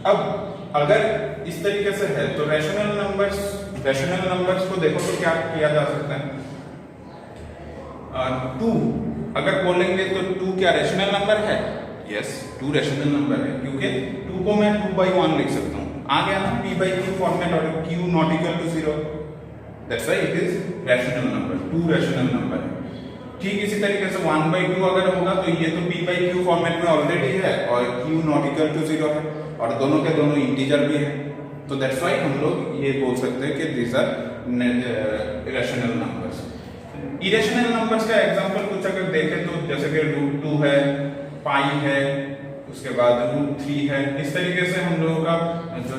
अब अगर इस तरीके से है तो रैशनल नंबर्स को देखो तो क्या किया जा सकता है। 2 अगर बोलेंगे तो 2 क्या रैशनल नंबर है? यस, 2 रैशनल नंबर है, क्योंकि 2 को मैं 2 बाई 1 लिख सकता हूँ। आ गया ना P बाई क्यू फॉर्मेट, और Q not equal to 0, that's why it is rational number, 2 rational number है। ठीक इसी तरीके से 1 बाई 2 अगर होगा तो ये तो P बाई क्यू फॉर्मेट में ऑलरेडी है, और Q नॉट इक्वल टू 0 है, और दोनों के दोनों इंटीजर भी है। तो दैट्स व्हाई हम लोग ये बोल सकते हैं कि these are rational numbers. Irrational numbers का एग्जांपल कुछ अगर देखें तो जैसे कि √2 है, पाई है, उसके बाद √3 है, इस तरीके से हम लोगों का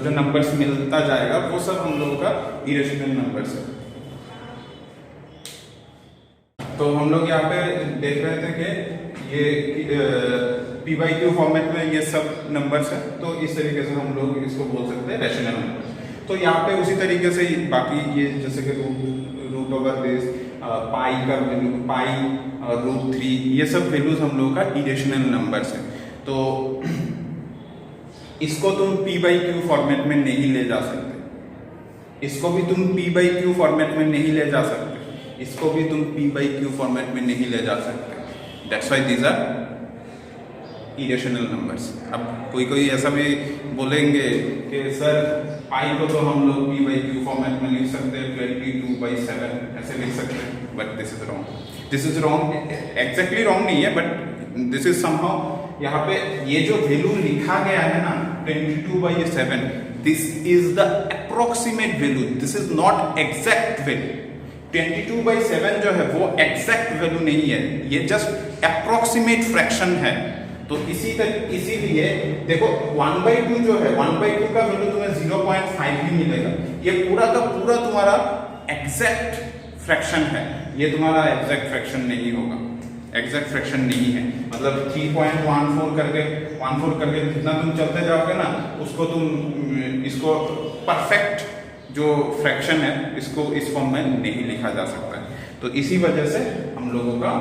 जो नंबर्स मिलता जाएगा वो सब हम लोगों का इरेशनल नंबर्स है। तो हम लोग यहाँ पे देख रहे थे कि ये P बाई क्यू फॉर्मेट में ये सब नंबर्स है, तो इस तरीके से हम लोग इसको बोल सकते हैं रैशनल नंबर्स। तो यहाँ पे उसी तरीके से बाकी ये जैसे कि रूट ओवर बेस, पाई का वैल्यू, पाई और √3, ये सब वैल्यूज हम लोगों का इरेशनल नंबर्स है। तो इसको तुम P बाई क्यू फॉर्मेट में नहीं ले जा सकते, इसको भी तुम P बाई क्यू फॉर्मेट में नहीं ले जा सकते, इसको भी तुम P बाई क्यू फॉर्मेट में नहीं ले जा सकते। That's why these are irrational numbers. अब कोई ऐसा भी बोलेंगे कि सर पाई को तो हम लोग P बाई क्यू फॉर्मेट में लिख सकते हैं, 22/7 ऐसे लिख सकते हैं, but this is wrong. This is wrong, exactly wrong नहीं है, बट दिस इज समहाउ यहाँ पे ये जो वैल्यू लिखा गया है ना 22/7, this is the approximate value, this is not exact value. 22/7 जो है वो एग्जैक्ट वैल्यू नहीं है, ये जस्ट अप्रोक्सीमेट फ्रैक्शन है। तो इसीलिए देखो 1/2 जो है, 1/2 का वैल्यू तुम्हें 0.5 ही मिलेगा। ये पूरा का पूरा तुम्हारा एग्जैक्ट फ्रैक्शन है, ये तुम्हारा एग्जैक्ट फ्रैक्शन नहीं होगा, एग्जैक्ट फ्रैक्शन नहीं है। मतलब 3.14 करके जितना तुम चलते जाओगे ना, उसको तुम इसको परफेक्ट जो फ्रैक्शन है इसको इस फॉर्म में नहीं लिखा जा सकता है। तो इसी वजह से हम लोगों का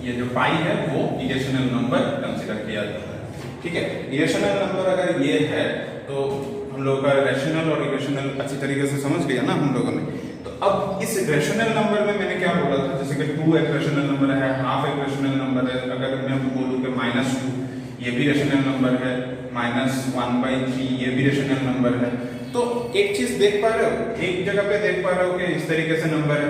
ये जो पाई है वो इरेशनल नंबर कंसीडर किया जाता है। ठीक है। इरेशनल नंबर अगर ये है तो हम लोग का रैशनल और इरेशनल अच्छी तरीके से समझ लिया ना हम लोगों ने। तो अब इस रैशनल नंबर में मैंने क्या बोला था, जैसे कि 2 एक रैशनल नंबर है, हाफ एक रैशनल नंबर है। अगर मैं बोलूं कि -2 ये भी रैशनल नंबर है, -1/3 ये भी रैशनल नंबर है। तो एक चीज देख पा रहे हो, एक जगह पे देख पा रहे हो कि इस तरीके से नंबर है,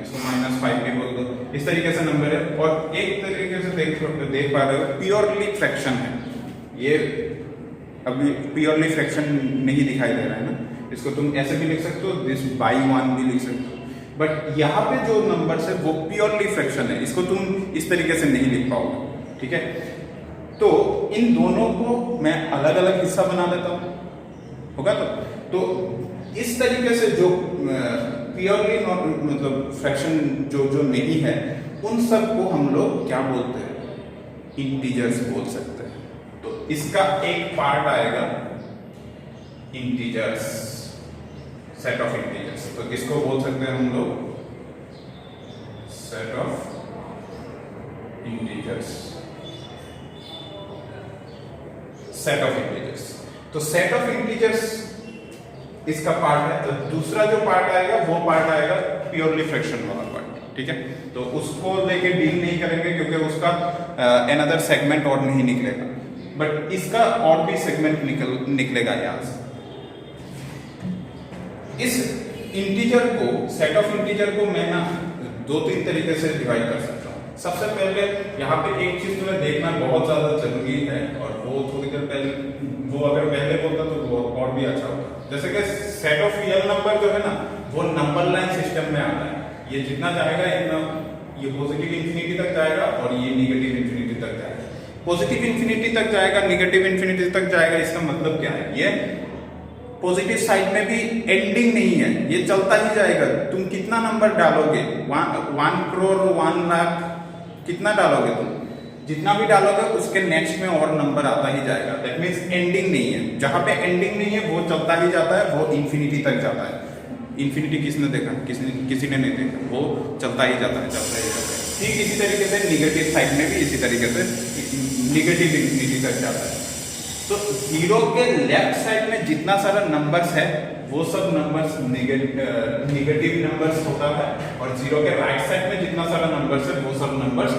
इसको -5 भी बोल दो, इस तरीके से नंबर है। और एक तरीके से देख पा रहे हो प्योरली फ्रैक्शन है, ये अभी प्योरली फ्रैक्शन नहीं दिखाई दे रहा है ना। इसको तुम ऐसे भी लिख सकते हो, दिस बाई 1 भी लिख सकते हो, बट यहाँ पे जो नंबर्स है वो प्योरली फ्रैक्शन है, इसको तुम इस तरीके से नहीं लिख पाओगे। ठीक है, तो इन दोनों को मैं अलग अलग हिस्सा बना लेता हूं, होगा। तो इस तरीके से जो प्योरली मतलब फ्रैक्शन जो नहीं है, उन सब को हम लोग क्या बोलते हैं, इंटीजर्स बोल सकते हैं। तो इसका एक पार्ट आएगा इंटीजर्स, सेट ऑफ इंटीजर्स। तो इसको बोल सकते हैं हम लोग set of integers, set of integers. तो सेट ऑफ इंटीजर्स इसका पार्ट है। तो दूसरा जो पार्ट आएगा वो पार्ट आएगा प्योरली फ्रैक्शन वाला पार्ट। ठीक है, तो उसको लेके डील नहीं करेंगे क्योंकि उसका अनदर सेगमेंट और नहीं निकलेगा, बट इसका और भी सेगमेंट निकलेगा यहां से। इस इंटीजर को, सेट ऑफ इंटीजर को मैं ना 2-3 तरीके से डिवाइड कर सकता हूँ। सबसे पहले यहाँ पे एक चीज तुम्हें देखना बहुत ज्यादा जरूरी है, और वो थोड़ी देर पहले, वो अगर पहले बोलता तो वो और भी अच्छा होता। जैसे कि सेट ऑफ रियल नंबर जो है ना, वो नंबर लाइन सिस्टम में आता है। ये जितना जाएगा इतना, ये पॉजिटिव इंफिनिटी तक जाएगा और ये निगेटिव इंफिनिटी तक जाएगा। पॉजिटिव इंफिनिटी तक जाएगा, निगेटिव इंफिनिटी तक जाएगा, इसका मतलब क्या है, ये पॉजिटिव साइड में भी एंडिंग नहीं है, ये चलता ही जाएगा। तुम कितना नंबर डालोगे, 1 करोड़ 1 लाख कितना डालोगे तुम, जितना भी डालोगे उसके नेक्स्ट में और नंबर आता ही जाएगा। दैट मींस एंडिंग नहीं है। जहां पे एंडिंग नहीं है वो चलता ही जाता है, वो इंफिनिटी तक जाता है। इंफिनिटी किसने देखा, किसी ने नहीं देखा, वो चलता ही जाता है, चलता ही जाता है। ठीक इसी तरीके से निगेटिव साइड में भी इसी तरीके से निगेटिव इंफिनिटी तक जाता है। तो 0 के लेफ्ट साइड में जितना सारा नंबर्स है वो सब नंबर्स निगेटिव नंबर्स होता है, और 0 के राइट साइड में जितना सारा नंबर्स है वो सब नंबर्स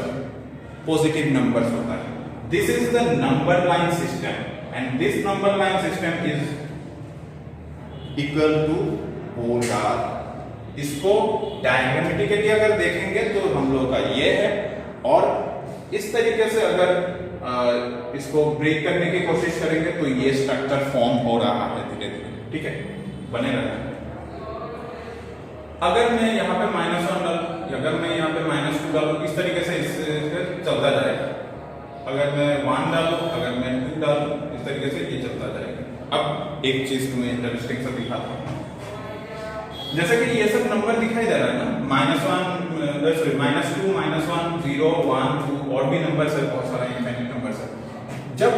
पॉजिटिव नंबर्स होता है। This is the number line system, and this number line system is equal to polar. इसको डायग्रामेटिकली अगर देखेंगे तो हम लोग का ये है, और इस तरीके से अगर इसको ब्रेक करने की कोशिश करेंगे तो ये स्ट्रक्चर फॉर्म हो रहा है धीरे धीरे। ठीक है, बने रहना। अगर मैं यहाँ पे -1 डालूं, अगर मैं यहाँ पे -2 डालूं, इस तरीके से चलता जाएगा। अगर मैं 1 डालूं, अगर मैं 2 डालूं, इस तरीके से ये चलता जाएगा। अब एक चीज तुम्हें इंटरेस्टिंग से दिखाता हूँ। जैसे कि ये सब नंबर दिखाई दे रहा है ना, -1 -2 -1 0 1 2 और भी नंबर्स है, बहुत सारा इनफाइनाइट नंबर्स है। जब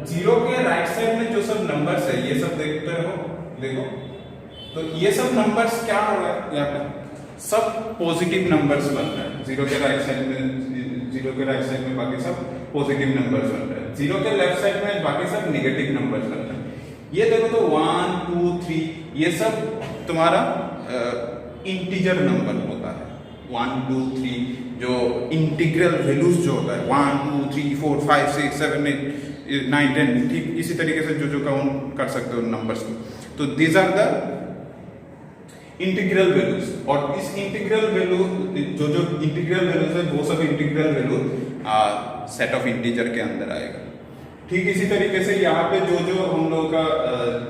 0 के राइट साइड में जो सब नंबर्स है ये सब देखते हो, देखो तो ये सब नंबर्स क्या हो रहा है, यहाँ पे सब पॉजिटिव नंबर्स बन रहे हैं। 0 के राइट साइड में बाकी सब पॉजिटिव नंबर्स बन रहे हैं, 0 के लेफ्ट साइड में बाकी सब निगेटिव नंबर्स बन रहे हैं। ये देखो तो 1 2 3 ये सब तुम्हारा इंटीजर नंबर होता है। 1 2 3 जो इंटीग्रल वैल्यूज जो होता है, 1 2 3 4 5 6 7 8 9 10, ठीक इसी तरीके से जो काउंट कर सकते हो नंबर्स को। तो these are the integral values, और इस इंटीग्रल वैल्यू जो इंटीग्रल वैल्यूज है वो सब integral value set of integer के अंदर आएगा। ठीक इसी तरीके से यहाँ पे जो हम लोगों का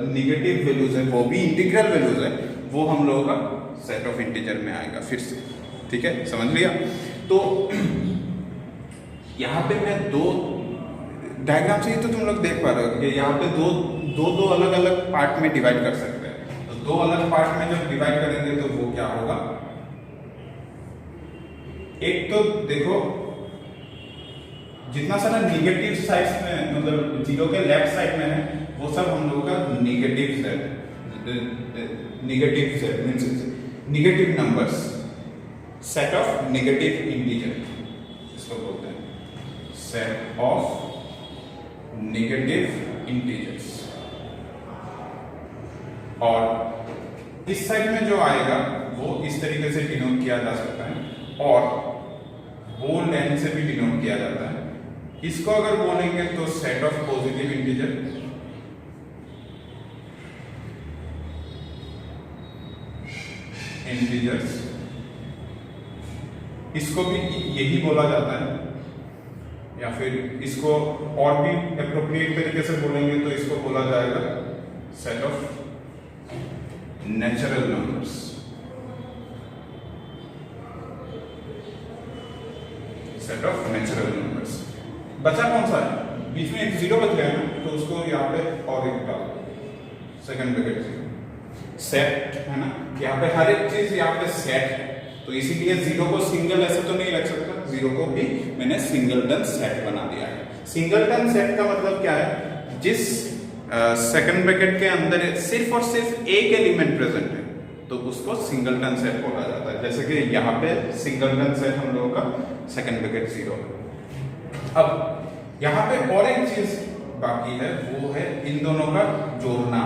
निगेटिव वैल्यूज है वो भी इंटीग्रल वैल्यूज है, वो हम लोगों का सेट ऑफ इंटीजर में आएगा फिर से। ठीक है, समझ लिया। तो यहाँ पे मैं दो डायग्राम से ही तो तुम लोग देख पा रहे हो कि यहाँ पे दो अलग अलग पार्ट में डिवाइड कर सकते हैं। तो 2 अलग पार्ट में जब डिवाइड करेंगे तो वो क्या होगा, एक तो देखो जितना सारा निगेटिव साइड में, मतलब 0 के लेफ्ट साइड में है वो सब हम लोगों का negative set means negative numbers, set of negative integer इसको बोलते हैं, सेट ऑफ नेगेटिव इंटीजर्स। और इस साइड में जो आएगा वो इस तरीके से डिनोट किया जा सकता है और बोल्ड एन से भी डिनोट किया जाता है। इसको अगर बोलेंगे तो सेट ऑफ पॉजिटिव इंटीजर, इसको भी यही बोला जाता है, या फिर इसको और भी एप्रोप्रिएट तरीके से बोलेंगे तो इसको बोला जाएगा set of natural numbers. Set of natural numbers. बचा कौन सा है? बीच में एक जीरो बच गया ना, तो उसको यहाँ पे और एक डाल, सेकंड ब्रैकेट जीरो। सेट है ना, यहाँ पे हर एक चीज यहाँ पे सेट है, तो इसीलिए जीरो को सिंगल ऐसे तो नहीं रख सकता, जीरो को भी मैंने सिंगलटन सेट बना दिया है। सिंगलटन सेट का मतलब क्या है? जिस सेकंड ब्रैकेट के अंदर सिर्फ और सिर्फ एक एलिमेंट प्रेजेंट है तो उसको सिंगलटन सेट बोला जाता है। जैसे कि यहाँ पे सिंगलटन सेट हम लोगों का सेकंड ब्रैकेट जीरो। अब यहाँ पे और एक चीज बाकी है, वो है इन दोनों का जोड़ना।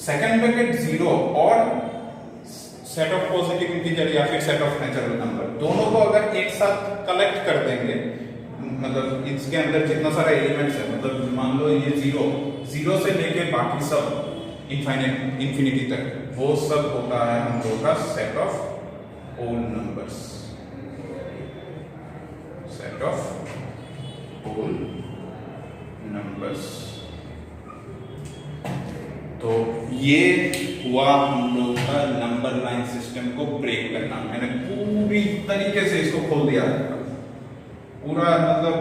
सेकंड ब्रैकेट जीरो और सेट ऑफ पॉजिटिव इंटीजर या फिर सेट ऑफ नेचुरल नंबर, दोनों को अगर एक साथ कलेक्ट कर देंगे, मतलब इसके अंदर जितना सारा एलिमेंट्स है, मतलब मान लो ये जीरो से लेके बाकी सब इंफिनिटी तक, वो सब होता है हम लोगों का set of whole numbers. Set of whole numbers. तो ये हुआ हम लोग का नंबर लाइन सिस्टम को ब्रेक करना। मैंने पूरी तरीके से इसको खोल दिया है, पूरा मतलब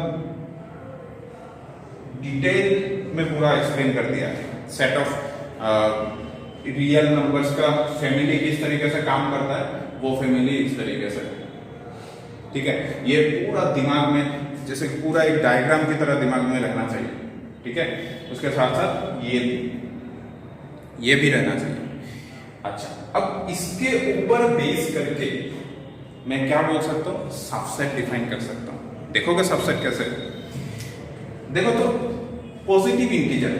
डिटेल में पूरा एक्सप्लेन कर दिया है। सेट ऑफ रियल नंबर्स का फैमिली किस तरीके से काम करता है, वो फैमिली इस तरीके से, ठीक है। ये पूरा दिमाग में, जैसे पूरा एक डायग्राम की तरह दिमाग में रहना चाहिए, ठीक है। उसके साथ साथ ये भी रहना चाहिए। अच्छा, अब इसके ऊपर बेस करके मैं क्या बोल सकता हूँ? सबसेट डिफाइन कर सकता हूँ। देखोगे सबसेट कैसे? देखो तो पॉजिटिव इंटीजर,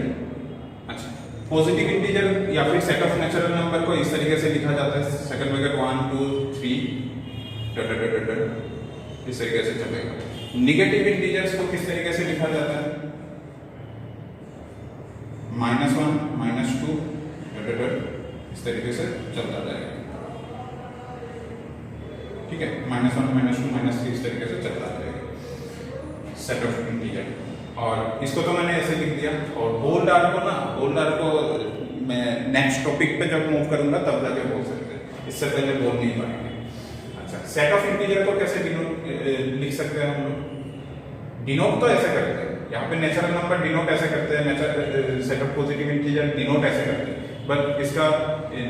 अच्छा पॉजिटिव इंटीजर या फिर सेट ऑफ नेचुरल नंबर को इस तरीके से लिखा जाता है, सेकंड ब्रैकेट 1 2 3 इस तरीके से चलेगा। निगेटिव इंटीजर्स को किस तरीके से लिखा जाता है? -1 -2 इस तरीके से चलता जाएगा, ठीक है। -1 -2 -3 इस तरीके से चलता जाएगा सेट ऑफ इंटीजर। और इसको तो मैंने ऐसे लिख दिया। और होल आर को मैं नेक्स्ट टॉपिक पे जब मूव करूंगा तब जाके बोल सकते हैं, इससे पहले बोल नहीं पाएंगे। अच्छा, सेट ऑफ इंटीजर को कैसे लिख सकते हैं हम लोग? डिनोट तो ऐसे करते हैं, यहाँ पे नेचुरल नंबर डिनोट ऐसे करते हैं, set of positive integer denote ऐसे करते हैं, बट इसका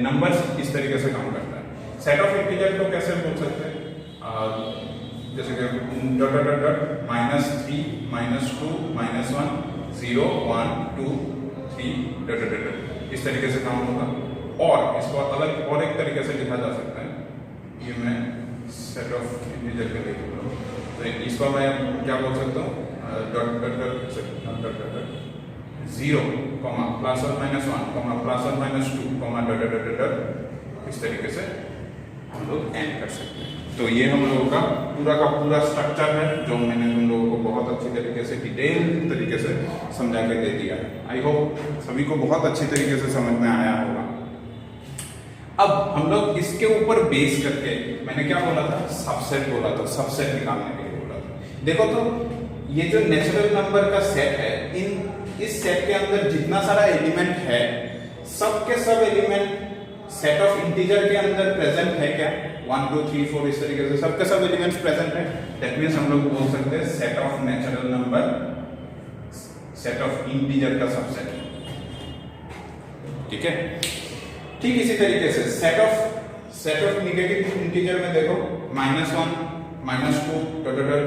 नंबर्स इस तरीके से काम करता है। सेट ऑफ इंटीजर को कैसे बोल सकते हैं? जैसे कि -3 -2 -1 0 1 2 3 इस तरीके से काम होगा। और इसको अलग और एक तरीके से लिखा जा सकता है, ये मैं सेट ऑफ इंटीजर के लिए बोल रहा हूँ, तो इसको मैं क्या बोल सकता हूँ? जीरो कॉमा +1 -1 कॉमा +1 -2 इस तरीके से हम लोग एंड कर सकते हैं। तो ये हम लोगों का पूरा स्ट्रक्चर है, जो मैंने तुम लोगों को बहुत अच्छी तरीके से डिटेल तरीके से समझा के दे दिया है। आई होप सभी को बहुत अच्छी तरीके से समझ में आया होगा। अब हम लोग इसके ऊपर बेस करके, मैंने क्या बोला था? सबसेट बोला था, सबसेट निकालने के लिए बोला था। देखो तो ये जो नेचुरल नंबर का सेट है, इस सेट के अंदर जितना सारा एलिमेंट है, सब के सब एलिमेंट सेट ऑफ इंटीजर के अंदर प्रेजेंट है क्या? 1 2 3 4 इस तरीके से सबके सब एलिमेंट्स प्रेजेंट है। दैट मींस हम लोग बोल सकते हैं set of natural number set of integer का सबसेट, ठीक है। ठीक इसी तरीके से सेट ऑफ नेगेटिव इंटीजर में देखो -1 -2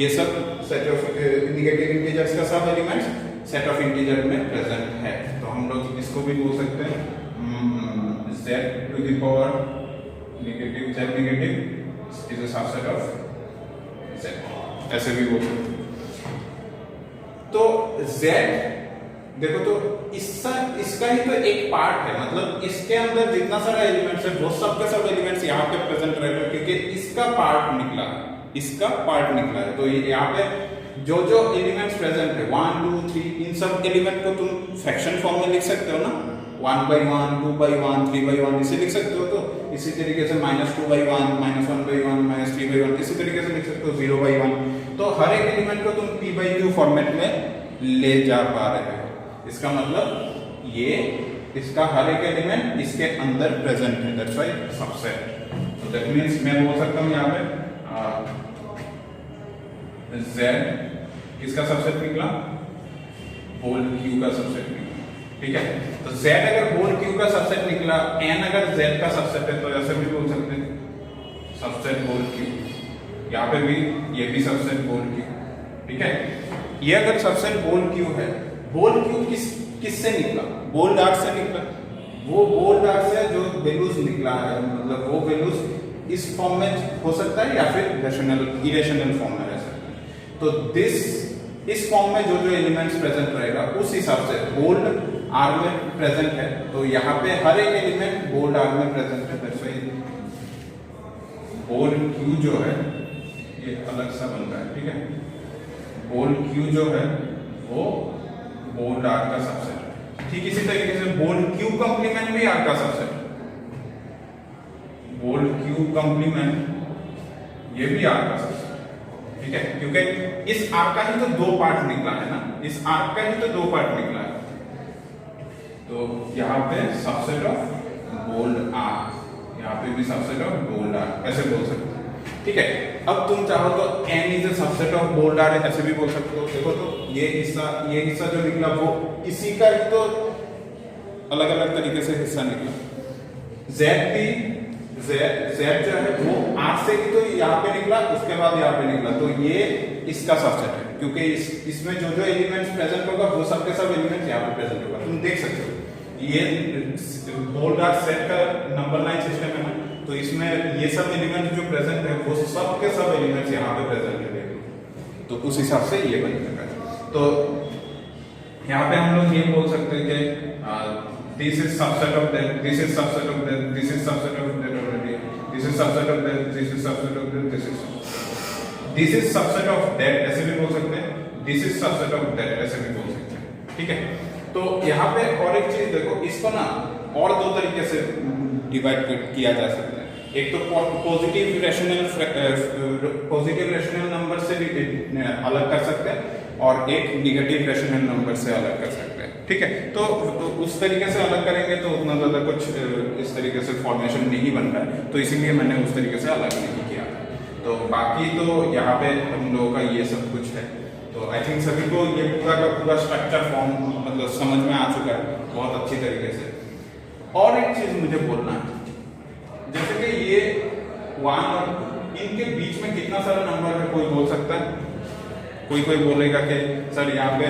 ये सब सेट ऑफ नेगेटिव इंटीजर्स का सब एलिमेंट्स सेट ऑफ इंटीजर में प्रेजेंट है। तो हम लोग इसको भी बोल सकते हैं z to the power negative z negative is a subset of z, ऐसे भी बोल सकते हैं। तो z देखो तो इसका ही तो एक पार्ट है, मतलब इसके अंदर जितना सारा एलिमेंट्स है वो सब के सब एलिमेंट्स यहाँ पे प्रेजेंट रहेगा, क्योंकि इसका पार्ट निकला है। तो यहाँ पे जो एलिमेंट्स प्रेजेंट है 1 2 3 इन सब एलिमेंट को तुम फ्रैक्शन फॉर्म में लिख सकते हो ना, 1 by 1 2 by 1 3 by 1 इसे लिख सकते हो। तो इसी तरीके से -2 by 1 -1 by 1 -3 by 1 इसी तरीके से लिख सकते हो 0 by 1। तो हर एक एलिमेंट को तुम p by q फॉर्मेट में ले जा पा रहे हो। इसका मतलब ये इसका हर एक एलिमेंट इसके अंदर प्रेजेंट है, दैट्स व्हाई सबसेट। तो दैट मींस मैं बोल सकता हूं यहाँ पे z किसका सबसेट निकला, होल q का सबसेट निकला, ठीक है। तो z अगर होल q का सबसेट निकला, n अगर z का सबसेट है, तो ऐसे भी बोल सकते हैं सबसेट होल q, यहाँ पे भी ये भी सबसेट होल q, ठीक है। ये अगर सबसेट होल q है, होल q किससे निकला, बोल्ड आर्ट से निकला, वो बोल्ड आर्ट से जो वैल्यूज निकला है, मतलब वो वैल्यूज इस फॉर्म में हो सकता है या फिर इरेशनल फॉर्म में रह सकता है। तो इस फॉर्म में जो एलिमेंट्स प्रेजेंट रहेगा उस हिसाब से बोल्ड आर में प्रेजेंट है, तो यहाँ पे हर एक एलिमेंट बोल्ड आर में प्रेजेंट है, दैट्स व्हाई बोल्ड q जो है ये अलग सा बनता है, ठीक है। बोल्ड q जो है वो बोल्ड आर का सबसेट है। ठीक इसी तरीके से बोल्ड q कंप्लीमेंट भी आर का सबसेट है, बोल्ड q कंप्लीमेंट ये भी आर का सबसेट है, ठीक है। क्योंकि इस आर का ही तो दो पार्ट निकला है ना, इस आर का ही तो दो पार्ट निकला है। तो यहाँ पे सबसेट ऑफ बोल्ड आर, यहाँ पे भी सबसेट ऑफ बोल्ड आर ऐसे बोल सकते हैं, ठीक है। अब तुम चाहो तो n is a subset of bold R ऐसे भी बोल सकते हो। देखो तो ये हिस्सा जो निकला वो इसी का ही तो अलग अलग तरीके से हिस्सा निकला। z जो है वो r से ही तो यहाँ पे निकला, उसके बाद यहाँ पे निकला, तो ये इसका सबसेट है, क्योंकि इसमें जो एलिमेंट्स प्रेजेंट होगा वो सब के सब एलिमेंट्स यहाँ पे प्रेजेंट होगा। तुम देख सकते हो ये बोल्ड आर सेट का नंबर लाइन सिस्टम है ना, तो इसमें ये सब एलिमेंट्स जो प्रेजेंट है वो सब के सब एलिमेंट्स यहाँ पे प्रेजेंट है, तो उस हिसाब से ये बन जाएगा। तो यहाँ पे हम लोग ये बोल सकते हैं कि this is subset of that, this is subset of that, this is subset of that already, this is subset of that, this is subset of that, this is subset of that ऐसे भी बोल सकते हैं, this is subset of that ऐसे भी बोल सकते हैं, ठीक है। तो यहाँ पे और एक चीज देखो, इसको ना और दो तरीके से डिवाइड किया जा सकता है। एक तो पॉजिटिव रेशनल नंबर से अलग कर सकते हैं और एक निगेटिव रेशनल नंबर से अलग कर सकते हैं, ठीक है। तो उस तरीके से अलग करेंगे तो उतना ज़्यादा कुछ इस तरीके से फॉर्मेशन नहीं बन रहा है, तो इसीलिए मैंने उस तरीके से अलग नहीं किया। तो बाकी तो यहाँ पे हम लोगों का ये सब कुछ है। तो आई थिंक सभी को ये पूरा का पूरा स्ट्रक्चर फॉर्म मतलब समझ में आ चुका है बहुत अच्छी तरीके से। और एक चीज़ मुझे बोलना है, जैसे कि ये 1 और इनके बीच में कितना सारा नंबर है कोई बोल सकता है? कोई बोलेगा कि सर यहाँ पे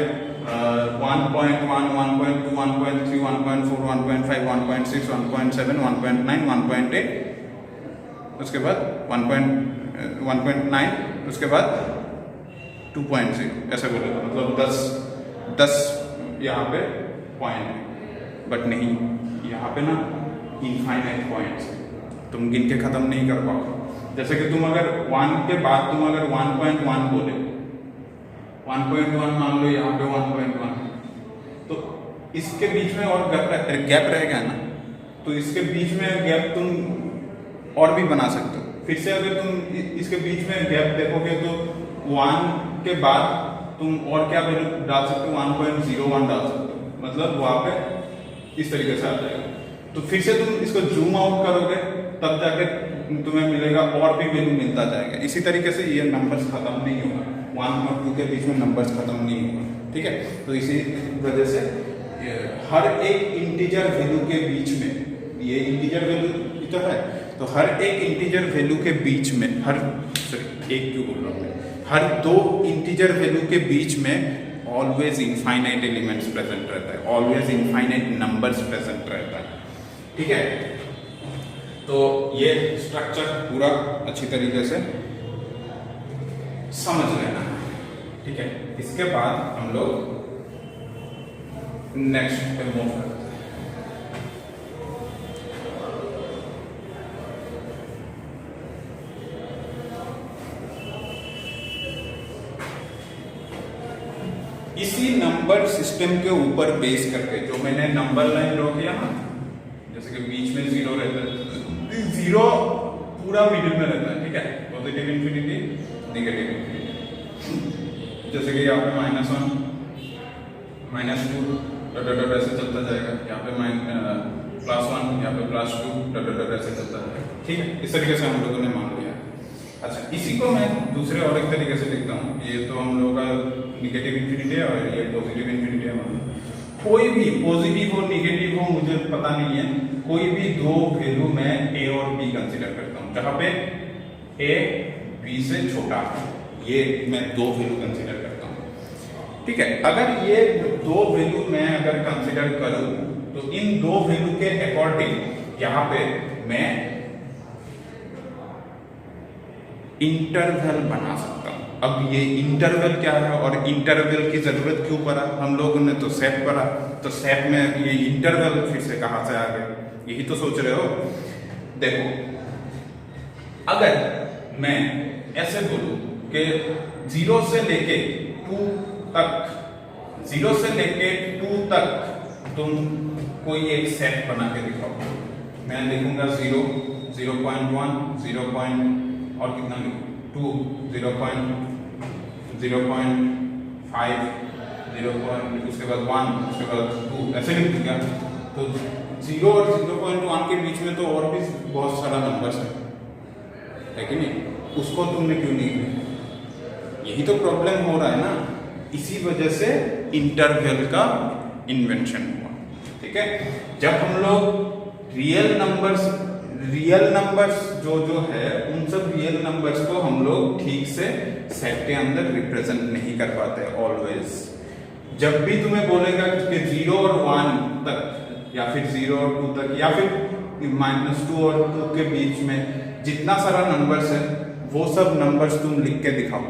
1.1 1.2 1.3 1.4 1.5 1.6 1.7 1.9 1.8 उसके बाद 1.9 उसके बाद 2.0 ऐसे बोलेगा, मतलब 10 यहाँ पे पॉइंट, बट नहीं यहाँ पे ना इनफाइनाइट पॉइंट्स तुम गिन के खत्म नहीं कर पाओगे। जैसे कि तुम अगर 1 के बाद तुम अगर 1.1 बोले, 1.1 मान लो यहाँ पे 1.1, तो इसके बीच में और गैप रहेगा ना, तो इसके बीच में गैप तुम और भी बना सकते हो। फिर से अगर तुम इसके बीच में गैप देखोगे तो 1 के बाद तुम और क्या वैल्यू डाल सकते हो, 1.01 डाल सकते हो, मतलब वहाँ पे इस तरीके से आ जाएगा। तो फिर से तुम इसको जूम आउट करोगे तब जाके तुम्हें मिलेगा और भी वैल्यू मिलता जाएगा। इसी तरीके से ये नंबर्स खत्म नहीं होगा, 1 और 2 के बीच में नंबर्स खत्म नहीं होगा, ठीक है। तो इसी वजह से हर एक इंटीजर वैल्यू के बीच में, ये इंटीजर वैल्यू तो है, तो हर एक इंटीजर वैल्यू के बीच में हर 2 इंटीजर वैल्यू के बीच में ऑलवेज इनफाइनाइट एलिमेंट्स प्रेजेंट रहता है, ऑलवेज इनफाइनाइट नंबर्स प्रेजेंट रहता है, ठीक है। तो ये स्ट्रक्चर पूरा अच्छी तरीके से समझ लेना है, ठीक है, इसके बाद हम लोग नेक्स्ट पे मूव करते हैं। इसी नंबर सिस्टम के ऊपर बेस करके जो मैंने नंबर लाइन ड्रॉ किया ना, जैसे कि बीच में जीरो रहता है, जीरो पूरा मिडिल में रहता है, ठीक है, पॉजिटिव इंफिनिटी नेगेटिव इंफिनिटी, जैसे कि यहाँ पे -1 -2 डॉट ऐसे चलता जाएगा, यहाँ पे +1 यहाँ पे +2 डॉट ऐसे चलता जाएगा, ठीक है। इस तरीके से हम लोगों ने मान लिया। अच्छा, इसी को मैं दूसरे और एक तरीके से लिखता हूँ। ये तो हम लोगों का नेगेटिव इंफिनिटी है और ये पॉजिटिव इंफिनिटी है। कोई भी पॉजिटिव हो नेगेटिव हो मुझे पता नहीं है, कोई भी दो वैल्यू मैं ए और बी कंसीडर करता हूँ, जहां पे ए बी से छोटा है, ये मैं दो वैल्यू कंसीडर करता हूँ, ठीक है। अगर ये दो वैल्यू मैं अगर कंसीडर करूं तो इन दो वैल्यू के अकॉर्डिंग यहाँ पे मैं इंटरवल बना सकता हूं। अब ये इंटरवल क्या है और इंटरवल की जरूरत क्यों पड़ा, हम लोगों ने तो सेट पढ़ा, तो सेट में ये इंटरवल फिर से कहां से आ गए, यही तो सोच रहे हो। देखो, अगर मैं ऐसे बोलूं कि 0 से लेके 2 तक, 0 से लेके 2 तक तुम कोई एक सेट बना के दिखाओ। मैं लिखूंगा 0, 0.1, 0. और कितना लिखूं 2, 0.5, 0. उसके बाद 1, उसके बाद 2, ऐसे लिख दूंगा। तो 0 और 0.1 के बीच में तो और भी बहुत सारा नंबर्स है कि नहीं, उसको तुमने क्यों नहीं लिखा? यही तो प्रॉब्लम हो रहा है ना, इसी वजह से इंटरवल का इन्वेंशन हुआ, ठीक है। जब हम लोग रियल नंबर्स जो है उन सब रियल नंबर्स को हम लोग ठीक से सेट के अंदर रिप्रेजेंट नहीं कर पाते ऑलवेज। जब भी तुम्हें बोलेगा कि 0 और 1 तक या फिर 0 और 2 तक या फिर -2 और 2 के बीच में जितना सारा नंबर्स है वो सब नंबर्स तुम लिख के दिखाओ,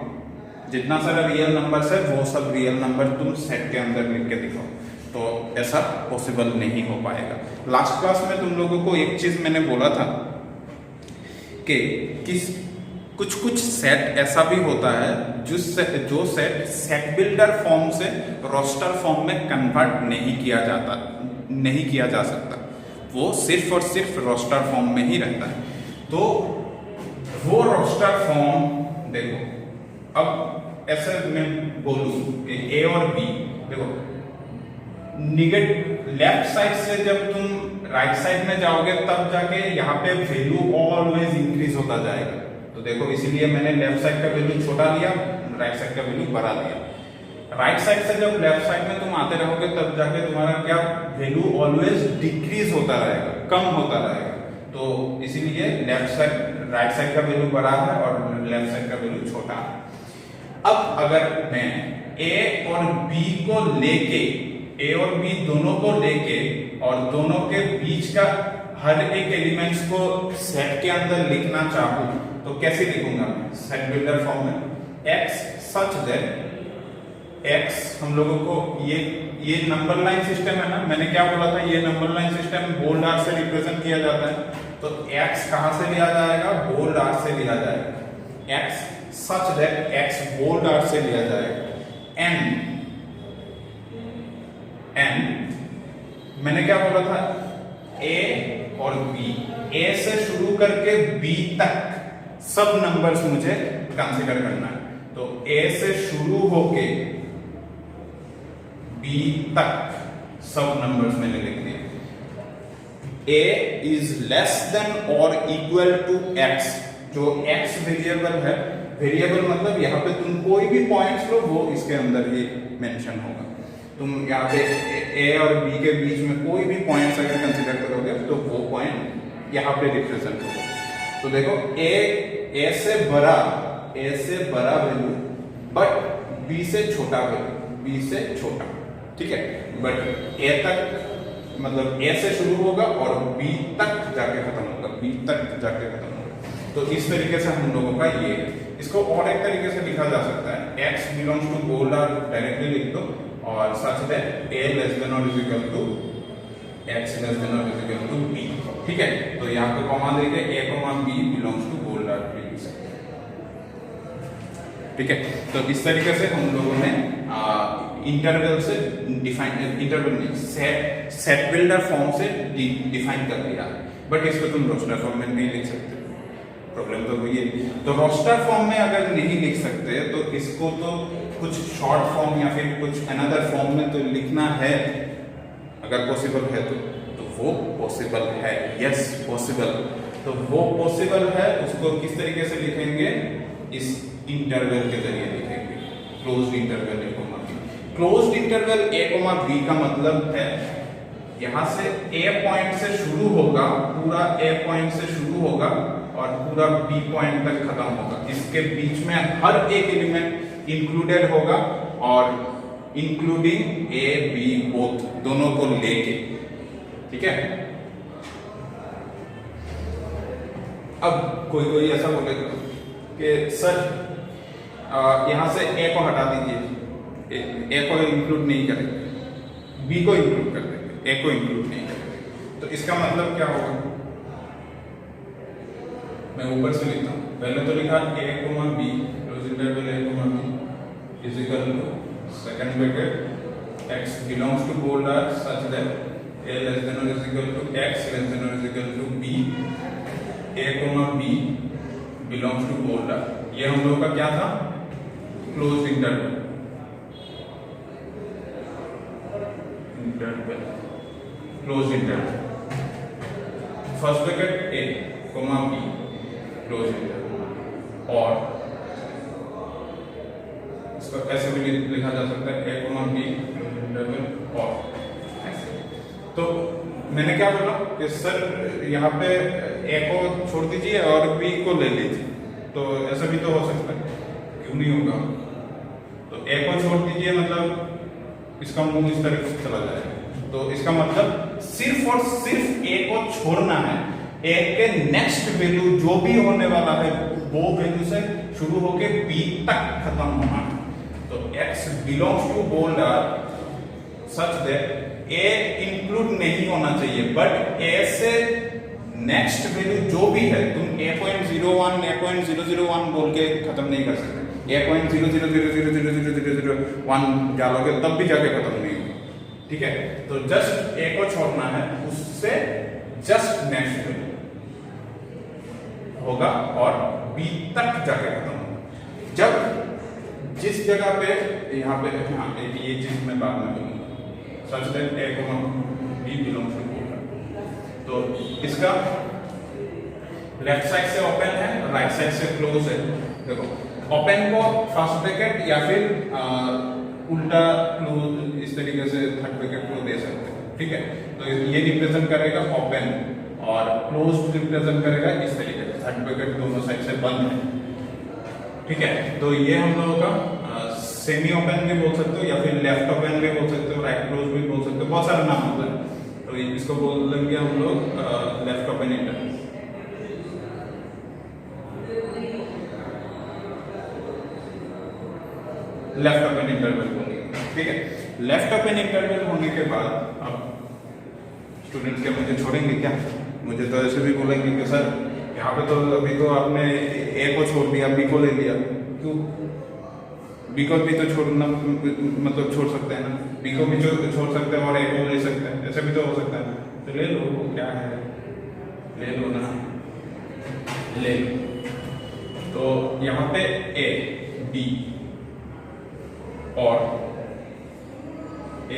जितना सारा रियल नंबर्स है वो सब रियल नंबर तुम सेट के अंदर लिख के दिखाओ, तो ऐसा पॉसिबल नहीं हो पाएगा। लास्ट क्लास में तुम लोगों को एक चीज मैंने बोला था कि कुछ सेट ऐसा भी होता है जो सेट सेट बिल्डर फॉर्म से रोस्टर फॉर्म में कन्वर्ट नहीं किया जा सकता, वो सिर्फ और सिर्फ रोस्टर फॉर्म में ही रहता है। तो वो रोस्टर फॉर्म देखो, अब ऐसे मैं बोलूं कि ए और बी, देखो लेफ्ट साइड से जब तुम राइट साइड में जाओगे तब जाके यहाँ पे वैल्यू ऑलवेज इंक्रीज होता जाएगा। तो देखो, इसीलिए मैंने लेफ्ट साइड का वैल्यू छोटा लिया, राइट साइड का वैल्यू बड़ा लिया। राइट साइड से जब लेफ्ट साइड में तुम आते रहोगे तब जाके तुम्हारा क्या वैल्यू ऑलवेज डिक्रीज होता रहेगा, कम होता रहेगा। तो इसीलिए राइट साइड का वैल्यू बड़ा है और लेफ्ट साइड का वैल्यू छोटा है। अब अगर मैं ए और बी को लेके, ए और बी दोनों को लेके और दोनों के बीच का हर एक एलिमेंट्स को सेट के अंदर लिखना चाहूं तो कैसे लिखूंगा मैं सेट बिल्डर फॉर्म में? x सच दैट x, हम लोगों को ये नंबर लाइन सिस्टम है ना, मैंने क्या बोला था, ये number line system bold R से रिप्रेजेंट किया जाता है। तो x कहां से लिया जाएगा? बोल्ड आर से लिया जाएगा। x such that x bold R से लिया जाएगा। एंड मैंने क्या बोला था, a और b, a से शुरू करके b तक सब नंबर्स मुझे कंसीडर करना है। तो a से शुरू होके b तक सब नंबर्स मैंने लिख दिए। a इज लेस देन और इक्वल टू x, जो x वेरिएबल है, वेरिएबल मतलब यहाँ पे तुम कोई भी पॉइंट्स लो वो इसके अंदर ही मेंशन होगा। तुम यहाँ पे a और b के बीच में कोई भी पॉइंट्स अगर कंसीडर करोगे तो वो पॉइंट यहाँ पे रिप्रेजेंट होगा। तो देखो, a से बड़ा वैल्यू बट b से छोटा वैल्यू, b से छोटा, ठीक है। बट a तक मतलब a से शुरू होगा और b तक जाके खत्म होगा, b तक जाके खत्म होगा। तो इस तरीके से हम लोगों का ये, इसको और एक तरीके से लिखा जा सकता है, x belongs to gold R directly लिख दो और such that a less than or is equal to x less than or is equal to b। ठीक है, तो यहाँ पे कॉमा देके a comma b belongs to gold R लिख सकते हैं। ठीक है, तो इस तरीके से हम लोगों ने इंटरवल से डिफाइन, इंटरवल नहीं, सेट बिल्डर फॉर्म से डिफाइन कर दिया। बट इसको तुम रोस्टर फॉर्म में नहीं लिख सकते, प्रॉब्लम तो वही है। तो रोस्टर फॉर्म में अगर नहीं लिख सकते तो इसको तो कुछ शॉर्ट फॉर्म या फिर कुछ अनदर फॉर्म में तो लिखना है, अगर पॉसिबल है तो वो पॉसिबल है, यस पॉसिबल। तो वो पॉसिबल है, उसको किस तरीके से लिखेंगे, इस इंटरवल के जरिए लिखेंगे, closed interval a comma b। Closed interval a comma b का मतलब है यहां से a पॉइंट से शुरू होगा, पूरा a पॉइंट से शुरू होगा और पूरा b पॉइंट तक खत्म होगा। इसके बीच में हर एक एलिमेंट इंक्लूडेड होगा और इंक्लूडिंग a b बोथ, दोनों को लेके। ठीक है, अब कोई ऐसा बोलेगा कि सर यहां से a को हटा दीजिए, a को इंक्लूड नहीं करेंगे, b को इंक्लूड कर देंगे, a को इंक्लूड नहीं करेंगे। तो इसका मतलब क्या होगा, मैं ऊपर से लिखता हूं, पहले तो लिखा a comma b close interval a comma b is equal to second bracket x belongs to gold R such that a less than or is equal to x less than or is equal to b, a comma b belongs to gold R. ये हम लोग का क्या था, close interval, close interval, first bracket a comma b close interval, और इसको ऐसे भी लिखा जा सकता है a comma b close interval और। तो मैंने क्या बोला कि सर यहाँ पे a को छोड़ दीजिए और b को ले लीजिए, तो ऐसा भी तो हो सकता है, क्यों नहीं होगा। तो a को छोड़ दीजिए मतलब इसका मुंह इस तरफ से चला जाएगा, तो इसका मतलब सिर्फ और सिर्फ a को छोड़ना है, a के नेक्स्ट वैल्यू जो भी होने वाला है वो वैल्यू से शुरू होके b तक खत्म होना है। तो x belongs to gold R such that a include नहीं होना चाहिए, बट a से नेक्स्ट वैल्यू जो भी है, तुम a.01 a.001 बोल के खत्म नहीं कर सकते, a.000000001 डालोगे तब भी जाके खत्म नहीं होगा। ठीक है, तो जस्ट a को छोड़ना है, उससे जस्ट नेक्स्ट वैल्यू होगा और b तक जाके खत्म होगा। जब जिस जगह पे यहाँ पे, हाँ ये चीज मैं बाद में बोलूंगा, such that a comma b belongs to gold R. तो इसका लेफ्ट साइड से ओपन है, राइट साइड से क्लोज है। देखो ओपन को फर्स्ट ब्रैकेट या फिर उल्टा क्लोज, इस तरीके से थर्ड ब्रैकेट को दे सकते हैं। ठीक है, तो ये रिप्रेजेंट करेगा ओपन और क्लोज रिप्रेजेंट करेगा इस तरीके से, थर्ड ब्रैकेट दोनों साइड से बंद है। ठीक है, तो ये हम लोगों का सेमी ओपन भी बोल सकते हो या फिर लेफ्ट ओपन भी बोल सकते हो, राइट क्लोज भी बोल सकते हो, बहुत सारे नाम होता है। तो इसको बोल देंगे हम लोग left open interval. Left open interval बोलेंगे। ठीक है, लेफ्ट ओपन इंटरवल होने के बाद अब स्टूडेंट्स क्या मुझे छोड़ेंगे क्या? मुझे तो ऐसे भी बोलेंगे कि सर यहाँ पे तो अभी तो आपने ए को छोड़ दिया, बी को ले लिया, क्यों? बी को भी तो छोड़ना, मतलब छोड़ सकते हैं ना, बी को भी छोड़ सकते हैं और ए को ले सकते हैं, ऐसे भी तो हो सकता है ना। तो ले लो, क्या है, ले लो ना, ले लो। तो यहाँ पे ए बी और ए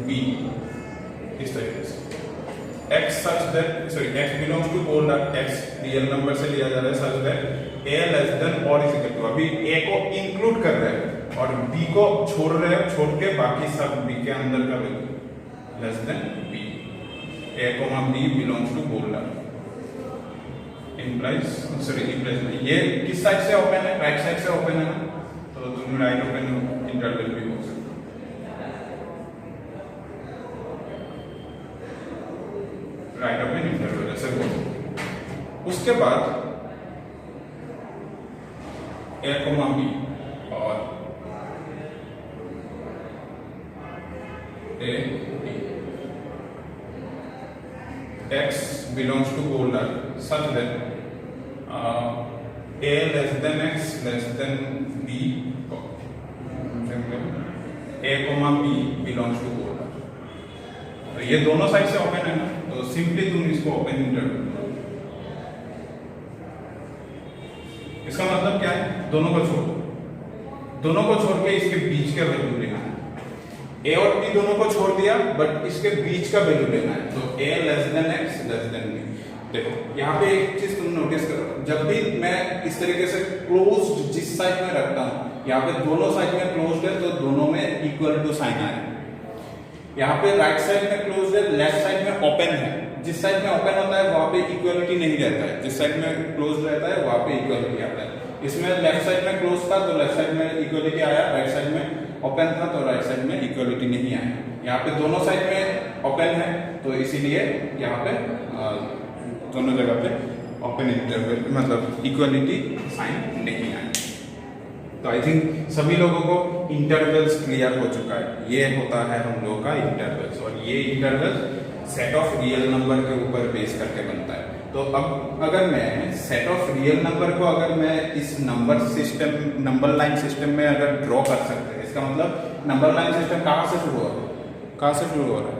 बी इस तरीके से x such that sorry x belongs to gold, x real number से लिया जा रहा है such that a less than or is equal to, अभी a को इंक्लूड कर रहे हैं और b को छोड़ रहे हैं, छोड़ के बाकी सब b के अंदर का value less than b, a comma b belongs to gold implies नहीं, ये किस साइड से ओपन है? राइट साइड से ओपन है ना, तो तुम राइट ओपन इंटरवल भी हो सकता है। राइट ओपन इंटरवल ऐसे बोल। उसके बाद ए कोमा बी और A B x belongs to folder such that a less than x less than b a comma b belongs to folder। तो ये दोनों साइड से ओपन है ना, तो सिंपली तुम इसको ओपन इंटरवल, इसका मतलब क्या है, दोनों को छोड़ के इसके बीच का वैल्यू लेना है। ए और बी दोनों को छोड़ दिया, बट इसके बीच का वैल्यू लेना है। तो A less than X less than B. देखो यहाँ पे एक चीज तुम नोटिस करो, जब भी मैं इस तरीके से क्लोज्ड जिस साइड में रखता हूँ, यहाँ पे दोनों साइड में क्लोज्ड है तो दोनों में इक्वल टू साइन आए। यहाँ पे राइट साइड में क्लोज्ड है, लेफ्ट साइड में ओपन है। जिस साइड में ओपन होता है वहां पे इक्वलिटी नहीं रहता है, जिस साइड में क्लोज रहता है वहां पे इक्वलिटी आता है। इसमें लेफ्ट साइड में क्लोज था तो लेफ्ट साइड में इक्वलिटी आया, राइट साइड में ओपन था तो राइट साइड में इक्वलिटी नहीं आया। यहाँ पे दोनों साइड में ओपन है तो इसीलिए यहाँ पे दोनों जगह पे ओपन इंटरवल मतलब इक्वलिटी साइन नहीं आया। तो आई थिंक सभी लोगों को इंटरवल्स क्लियर हो चुका है। ये होता है हम लोगों का इंटरवल्स, और ये interval set of real number के ऊपर बेस करके बनता है। तो अब अगर मैं सेट ऑफ रियल नंबर को अगर मैं इस नंबर लाइन सिस्टम में अगर ड्रॉ कर सकते हैं, इसका मतलब नंबर लाइन सिस्टम कहाँ से शुरू हो रहा है?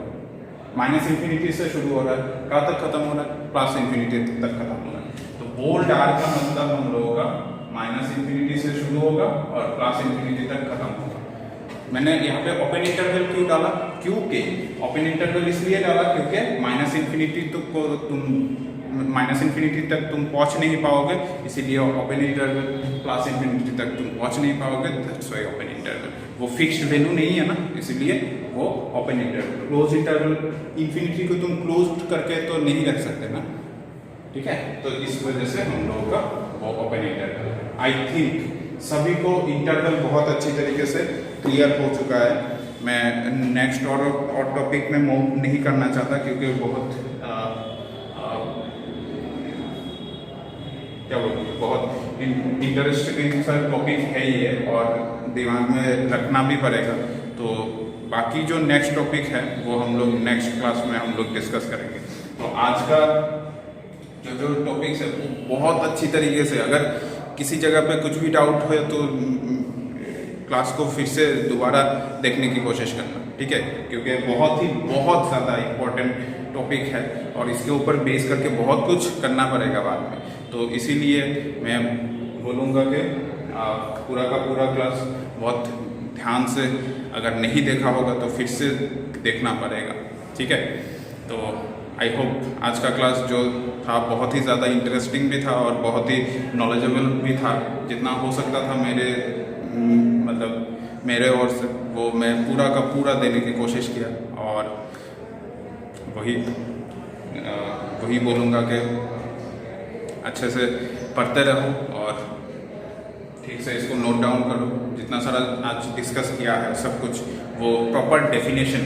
माइनस इंफिनिटी से शुरू हो रहा है, कहाँ तक खत्म हो रहा है? प्लस इंफिनिटी तक खत्म हो रहा है। तो बोल्ड आर का मतलब हम लोगों का माइनस इंफिनिटी से शुरू होगा और प्लस इंफिनिटी तक खत्म होगा। मैंने यहाँ पे ओपन इंटरवल क्यों डाला? क्योंकि ओपन इंटरवल इसलिए डाला क्योंकि माइनस इंफिनिटी तक तुम पहुंच नहीं पाओगे, इसीलिए ओपन इंटरवल। प्लस इंफिनिटी तक तुम पहुंच नहीं पाओगे, दैट्स व्हाई ओपन इंटरवल। वो फिक्स्ड वैल्यू नहीं है ना, इसीलिए वो open interval. Close interval infinity को तुम क्लोज करके तो नहीं रख सकते ना, ठीक है? तो इस वजह से हम लोगों का वो ओपन इंटरवल। आई थिंक सभी को इंटरवल बहुत अच्छी तरीके से क्लियर हो चुका है। मैं नेक्स्ट और टॉपिक में मूव नहीं करना चाहता क्योंकि बहुत बहुत इंटरेस्टिंग सा टॉपिक है ये और दिमाग में रखना भी पड़ेगा। तो बाकी जो नेक्स्ट टॉपिक है वो हम लोग नेक्स्ट क्लास में हम लोग डिस्कस करेंगे। तो आज का जो टॉपिक्स है वो बहुत अच्छी तरीके से, अगर किसी जगह पे कुछ भी डाउट हो तो क्लास को फिर से दोबारा देखने की कोशिश करना, ठीक है? क्योंकि बहुत ज़्यादा इम्पोर्टेंट टॉपिक है और इसके ऊपर बेस करके बहुत कुछ करना पड़ेगा बाद में। तो इसीलिए मैं बोलूँगा कि पूरा का पूरा क्लास बहुत ध्यान से अगर नहीं देखा होगा तो फिर से देखना पड़ेगा, ठीक है? तो आई होप आज का क्लास जो था बहुत ही ज़्यादा इंटरेस्टिंग भी था और बहुत ही नॉलेजेबल भी था। जितना हो सकता था मेरे ओर से वो मैं पूरा का पूरा देने की कोशिश किया, और वही बोलूँगा कि अच्छे से पढ़ते रहो और ठीक से इसको नोट डाउन करो। जितना सारा आज डिस्कस किया है सब कुछ वो प्रॉपर डेफिनेशन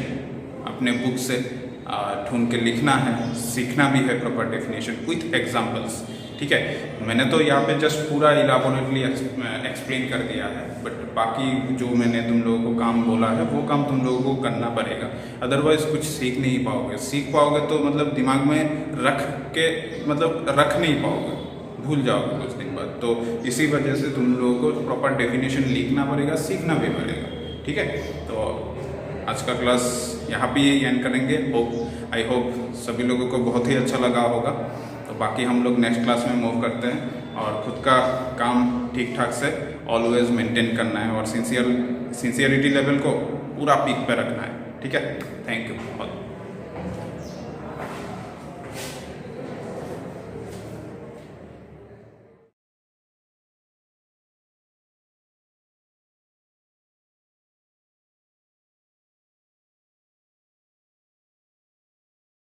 अपने बुक से ढूंढ के लिखना है, सीखना भी है प्रॉपर डेफिनेशन विथ एग्जांपल्स, ठीक है? मैंने तो यहाँ पे जस्ट पूरा इलाबोरेटली एक्सप्लेन कर दिया है, बट बाकी जो मैंने तुम लोगों को काम बोला है वो काम तुम लोगों को करना पड़ेगा, अदरवाइज कुछ सीख नहीं पाओगे। सीख पाओगे तो मतलब दिमाग में रख नहीं पाओगे, भूल जाओगे कुछ दिन बाद। तो इसी वजह से तुम लोगों को प्रॉपर डेफिनेशन लिखना पड़ेगा, सीखना भी पड़ेगा, ठीक है? तो आज का क्लास यहाँ पे ही एंड करेंगे। आई होप सभी लोगों को बहुत ही अच्छा लगा होगा। तो बाकी हम लोग नेक्स्ट क्लास में मूव करते हैं और खुद का काम ठीक ठाक से ऑलवेज मेंटेन करना है और सिंसियरिटी लेवल को पूरा पीक पे रखना है, ठीक है? Thank you.